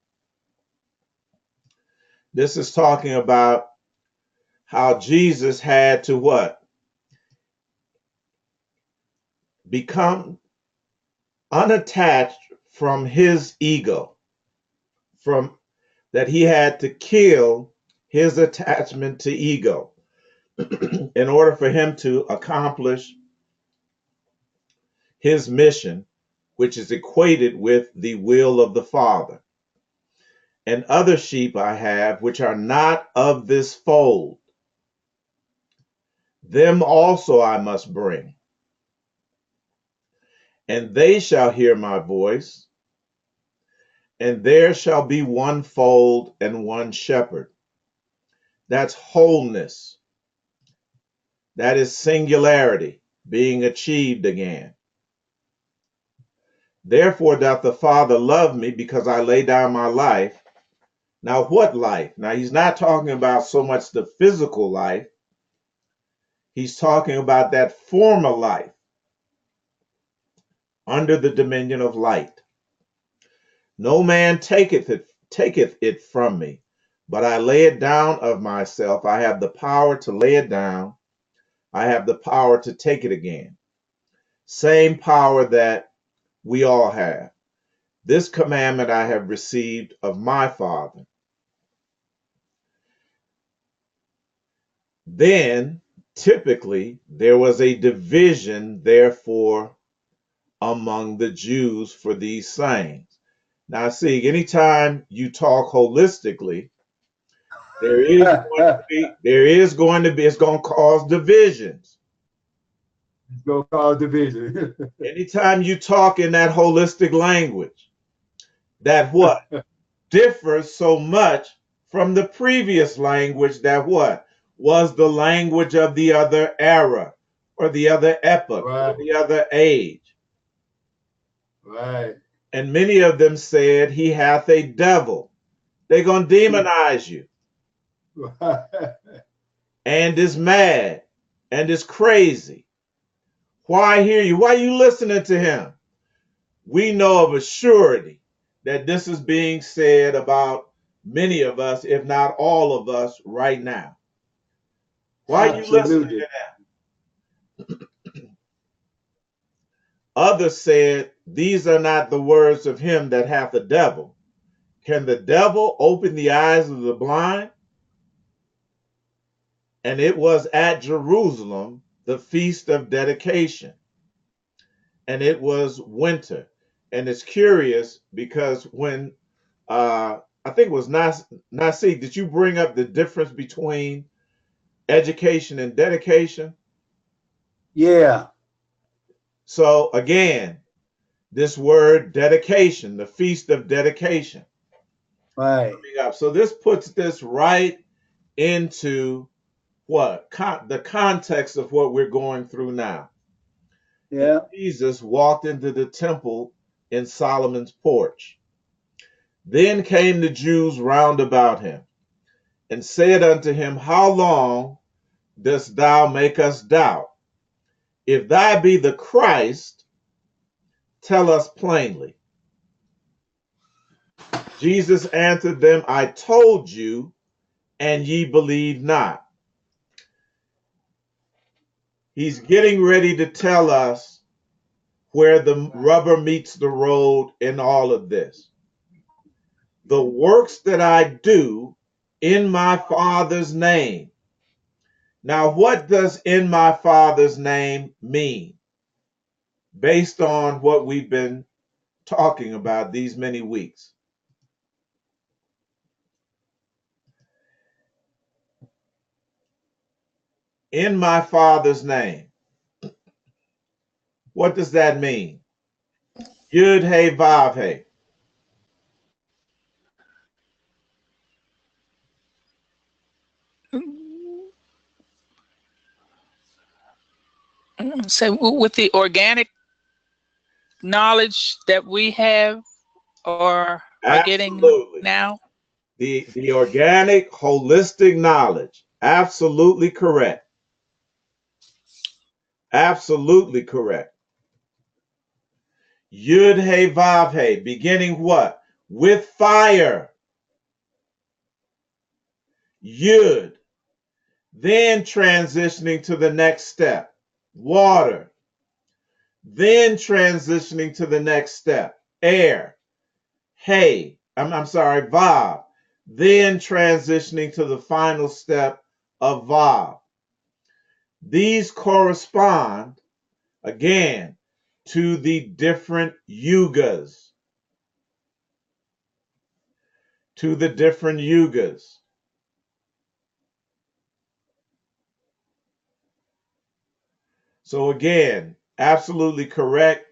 This is talking about how Jesus had to what? Become unattached from his ego, from that he had to kill his attachment to ego in order for him to accomplish his mission, which is equated with the will of the Father. And other sheep I have, which are not of this fold, them also I must bring. And they shall hear my voice, and there shall be one fold and one shepherd. That's wholeness. That is singularity being achieved again. Therefore doth the Father love me, because I lay down my life. Now, what life? Now, he's not talking about so much the physical life. He's talking about that former life under the dominion of light. No man taketh it from me, but I lay it down of myself. I have the power to lay it down. I have the power to take it again. Same power that we all have. This commandment I have received of my Father. Then, typically, there was a division, therefore, among the Jews for these sayings. Now, see, anytime you talk holistically, it's going to cause divisions. It's going to cause division. Anytime you talk in that holistic language, that what? Differs so much from the previous language that what? Was the language of the other era or the other epoch Right. or the other age. Right. And many of them said, he hath a devil. They're going to demonize you. And is mad and is crazy. Why hear you? Why are you listening to him? We know of a surety that this is being said about many of us, if not all of us, right now. Why are you listening Absolutely. to that? Others said, these are not the words of him that hath a devil. Can the devil open the eyes of the blind? And it was at Jerusalem, the feast of dedication. And it was winter. And it's curious because when I think it was Nasi, did you bring up the difference between education and dedication? Yeah. So again, this word dedication, the feast of dedication. Right. So this puts this right into what? The context of what we're going through now. Yeah. Jesus walked into the temple in Solomon's porch. Then came the Jews round about him and said unto him, how long dost thou make us doubt? If thou be the Christ, tell us plainly. Jesus answered them, I told you, and ye believe not. He's getting ready to tell us where the rubber meets the road in all of this. The works that I do in my Father's name. Now, what does in my Father's name mean? Based on what we've been talking about these many weeks. In my Father's name. What does that mean? Yud He Vav He. So with the organic knowledge that we have or are getting Absolutely. now? The organic, holistic knowledge. Absolutely correct. Absolutely correct. Yud He Vav He, beginning what? With fire. Yud. Then transitioning to the next step. Water. Then transitioning to the next step. Air. Hey. I'm sorry, Vav. Then transitioning to the final step of Vav. These correspond, again, to the different yugas. To the different yugas. So again, absolutely correct.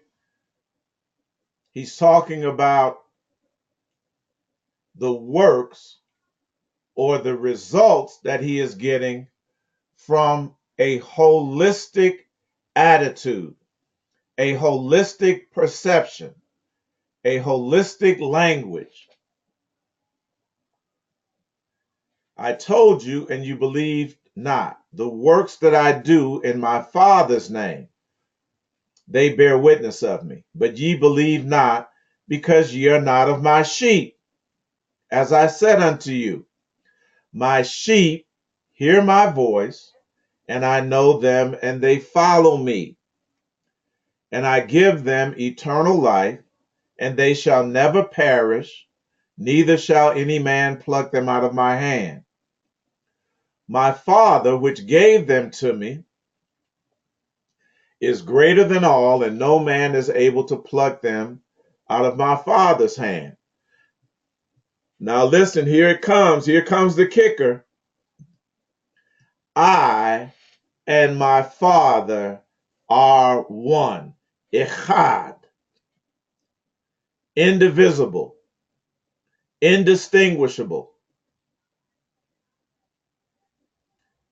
He's talking about the works or the results that he is getting from a holistic attitude, a holistic perception, a holistic language. I told you, and you believed not. The works that I do in my Father's name, they bear witness of me. But ye believe not, because ye are not of my sheep. As I said unto you, my sheep hear my voice, and I know them, and they follow me. And I give them eternal life, and they shall never perish, neither shall any man pluck them out of my hand. My Father, which gave them to me, is greater than all, and no man is able to pluck them out of my Father's hand. Now listen, here it comes. Here comes the kicker. I and my Father are one. Echad. Indivisible. Indistinguishable.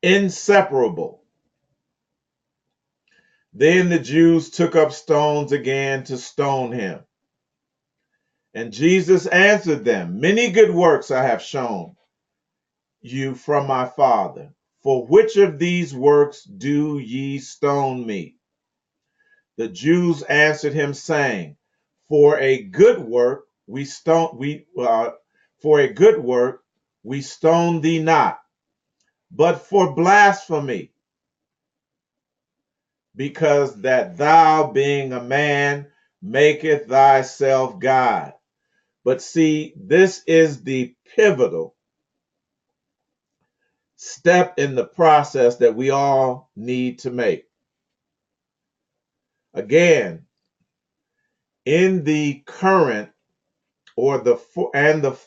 Inseparable. Then the Jews took up stones again to stone him. And Jesus answered them, many good works I have shown you from my Father. For which of these works do ye stone me? The Jews answered him, saying, For a good work we stone thee not, but for blasphemy, because that thou, being a man, maketh thyself God. But see, this is the pivotal step in the process that we all need to make. Again, in the current or the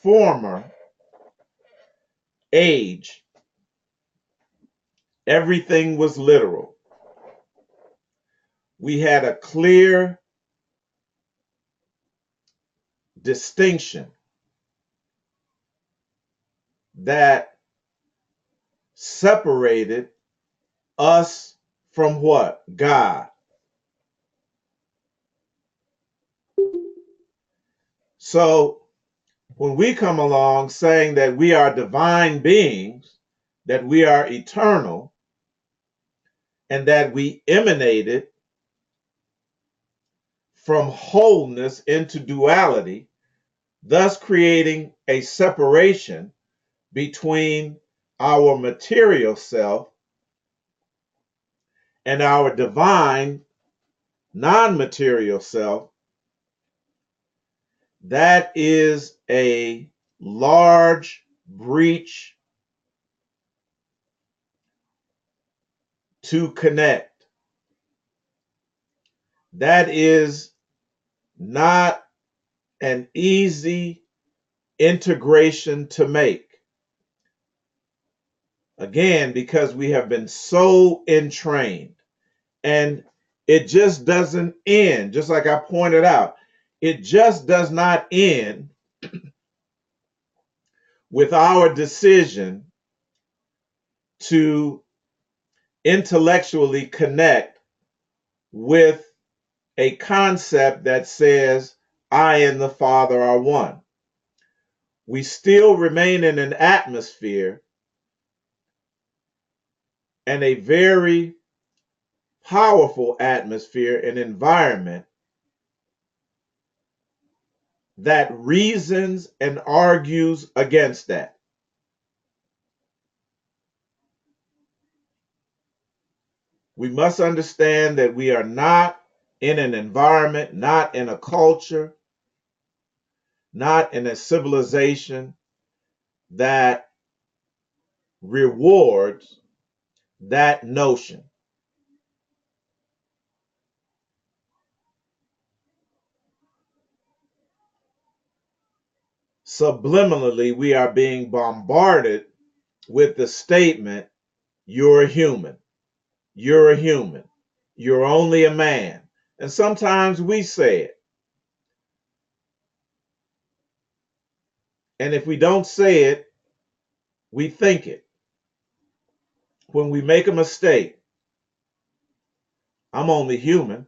former age, everything was literal. We had a clear distinction that separated us from what? God. So when we come along saying that we are divine beings, that we are eternal, and that we emanated from wholeness into duality, thus creating a separation between our material self and our divine non-material self, that is a large breach to connect. That is not an easy integration to make. Again, because we have been so entrained, and it just doesn't end. Just like I pointed out, it just does not end with our decision to intellectually connect with a concept that says, I and the Father are one. We still remain in an atmosphere and a very powerful atmosphere and environment that reasons and argues against that. We must understand that we are not in an environment, not in a culture, not in a civilization that rewards that notion. Subliminally, we are being bombarded with the statement, you're a human, you're a human, you're only a man. And sometimes we say it. And if we don't say it, we think it. When we make a mistake, I'm only human,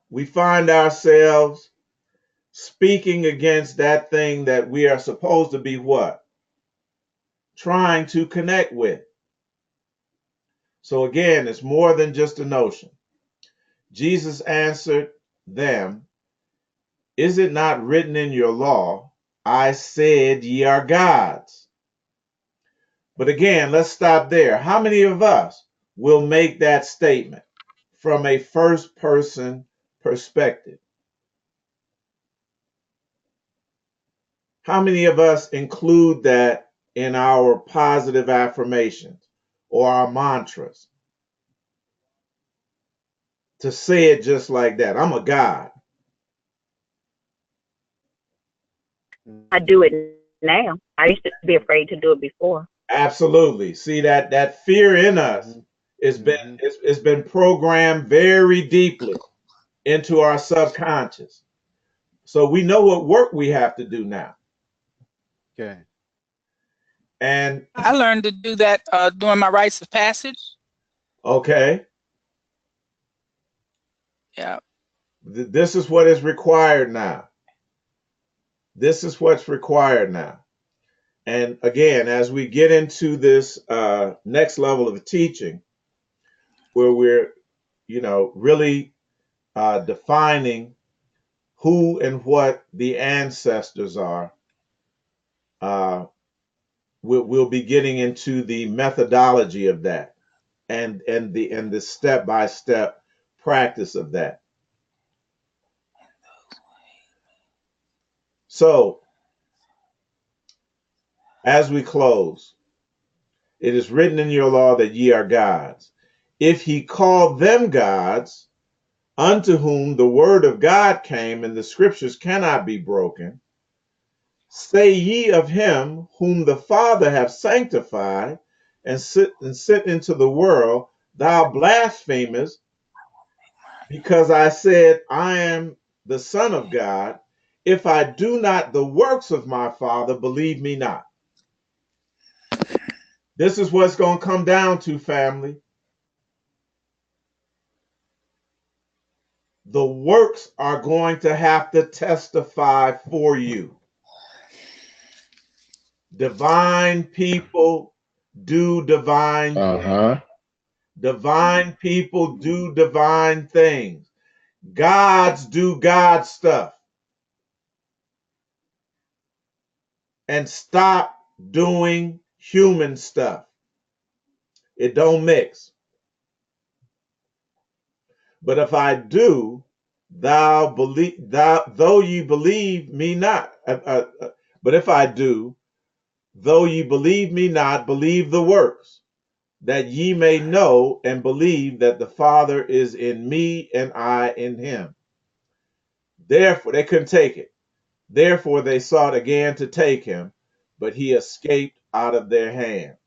we find ourselves speaking against that thing that we are supposed to be what? Trying to connect with. So again, it's more than just a notion. Jesus answered them, is it not written in your law, I said ye are gods? But again, let's stop there. How many of us will make that statement from a first person perspective? How many of us include that in our positive affirmations or our mantras? To say it just like that, I'm a God. I do it now. I used to be afraid to do it before. Absolutely. See that fear in us it's been programmed very deeply into our subconscious. So we know what work we have to do now. Okay. And I learned to do that during my rites of passage. okay. Yeah. This is what is required now. This is what's required now. And again, as we get into this next level of teaching, where we're, really defining who and what the ancestors are, we'll be getting into the methodology of that and the step-by-step practice of that. So as we close, it is written in your law that ye are gods. If he called them gods, unto whom the word of God came, and the scriptures cannot be broken, say ye of him whom the Father hath sanctified and sent into the world, thou blasphemest, because I said, I am the Son of God. If I do not the works of my Father, believe me not. This is what's going to come down to, family. The works are going to have to testify for you. Divine people do divine things. Divine people do divine things. Gods do God stuff. And stop doing human stuff. It don't mix. But if I do, though ye believe me not. But if I do, though ye believe me not, believe the works, that ye may know and believe that the Father is in me and I in him. Therefore, they couldn't take it. Therefore, they sought again to take him, but he escaped out of their hands.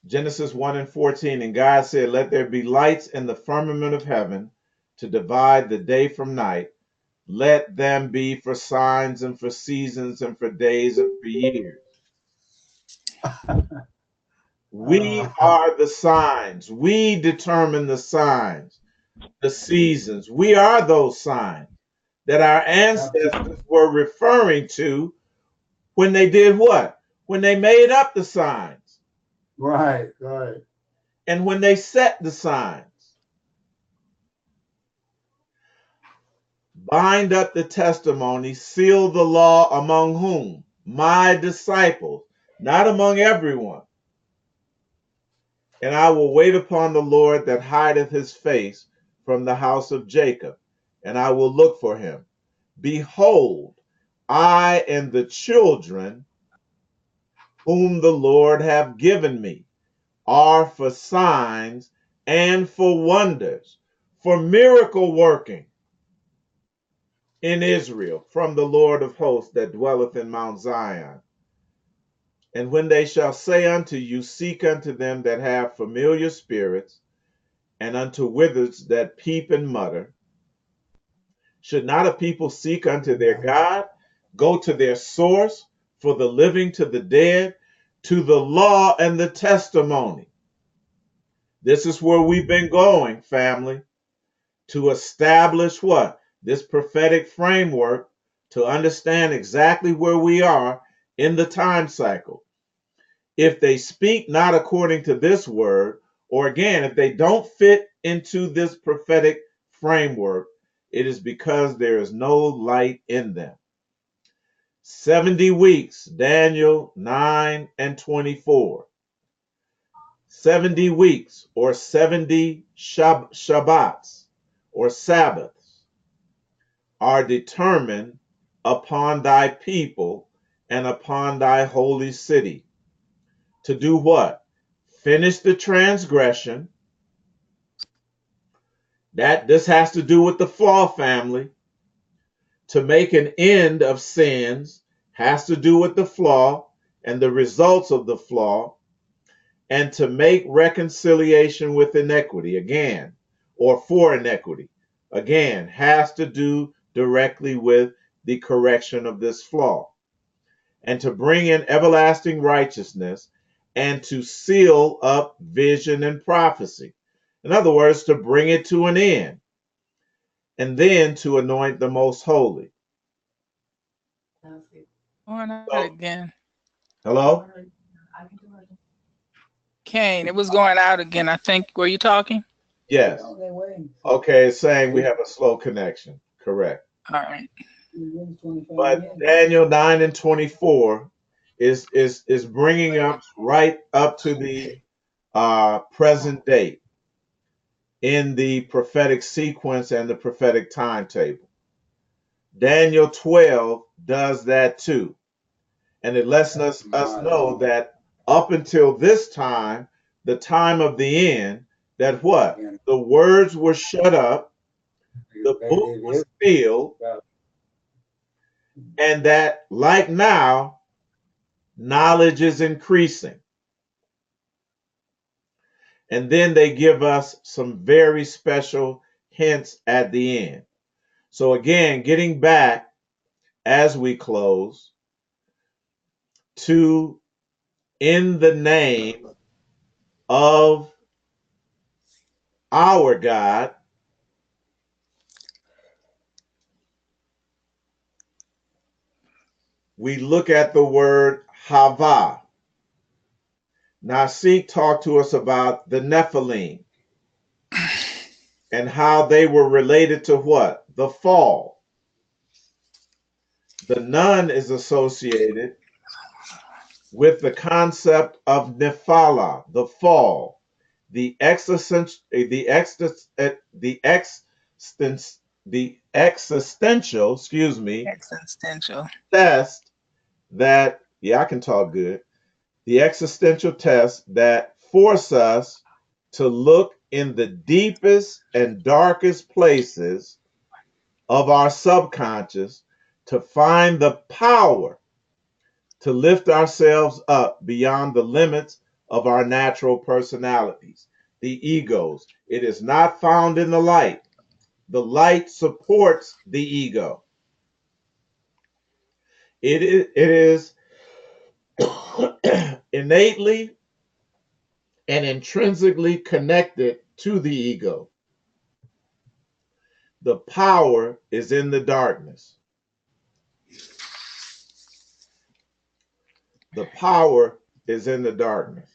Genesis 1:14, and God said, let there be lights in the firmament of heaven to divide the day from night. Let them be for signs and for seasons and for days and for years. We are the signs. We determine the signs, the seasons. We are those signs that our ancestors were referring to when they did what? When they made up the signs. Right, right. And when they set the signs. Bind up the testimony, seal the law among whom? My disciples, not among everyone. And I will wait upon the Lord that hideth his face from the house of Jacob, and I will look for him. Behold, I and the children whom the Lord hath given me are for signs and for wonders, for miracle working in Israel from the Lord of hosts that dwelleth in Mount Zion. And when they shall say unto you, seek unto them that have familiar spirits, and unto wizards that peep and mutter, should not a people seek unto their God, go to their source, for the living to the dead, to the law and the testimony? This is where we've been going, family, to establish what? This prophetic framework to understand exactly where we are in the time cycle. If they speak not according to this word, or again, if they don't fit into this prophetic framework, it is because there is no light in them. 70 weeks, Daniel 9:24. 70 weeks or 70 Shabbats or Sabbaths are determined upon thy people and upon thy holy city. To do what? Finish the transgression. This has to do with the flaw, family. To make an end of sins has to do with the flaw and the results of the flaw, and to make reconciliation with inequity, again, or for inequity, again, has to do directly with the correction of this flaw, and to bring in everlasting righteousness, and to seal up vision and prophecy. In other words, to bring it to an end, and then to anoint the most holy. Going out So, again. hello? Kane, it was going out again. I think. Were you talking? Yes. Okay, it's saying we have a slow connection. Correct. All right. But Daniel 9:24 is bringing up right up to the present date in the prophetic sequence and the prophetic timetable. Daniel 12 does that too. And it lets us know that up until this time, the time of the end, that what? The words were shut up, the book was sealed, and that, like now, knowledge is increasing. And then they give us some very special hints at the end. So again, getting back as we close to in the name of our God, we look at the word Hava. Nasik talked to us about the Nephilim and how they were related to what? The fall. The Nun is associated with the concept of Nephala, the fall, the existential, Existential. test that, yeah, I can talk good. The existential tests that force us to look in the deepest and darkest places of our subconscious to find the power to lift ourselves up beyond the limits of our natural personalities, the egos. It is not found in the light. The light supports the ego. It is innately and intrinsically connected to the ego. The power is in the darkness. The power is in the darkness.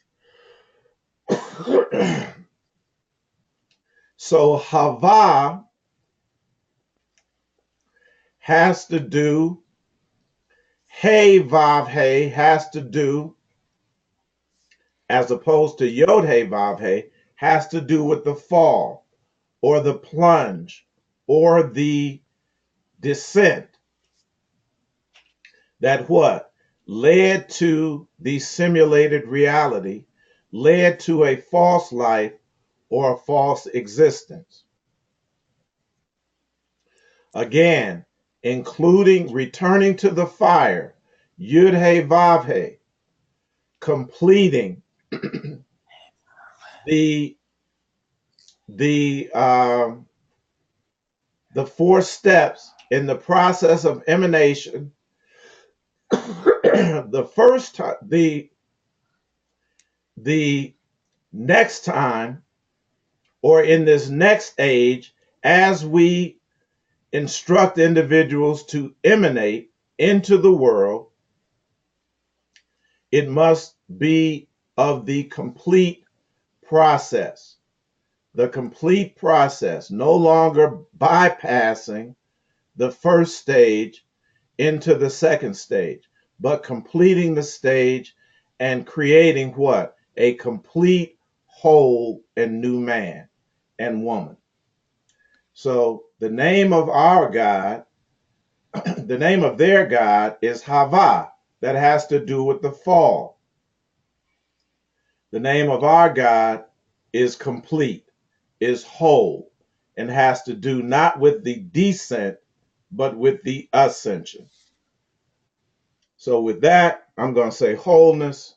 So Hava has to do, Hey Vav Hey has to do, as opposed to Yod Hey Vav Hey, has to do with the fall or the plunge or the descent that what? Led to the simulated reality, led to a false life or a false existence. Again, including returning to the fire, Yud He Vav He, completing the four steps in the process of emanation. The next time, or in this next age, as we instruct individuals to emanate into the world, it must be of the complete process. The complete process, no longer bypassing the first stage into the second stage, but completing the stage and creating what? A complete, whole, and new man and woman. So the name of our God, the name of their God is Hava. That has to do with the fall. The name of our God is complete, is whole, and has to do not with the descent, but with the ascension. So with that, I'm going to say wholeness,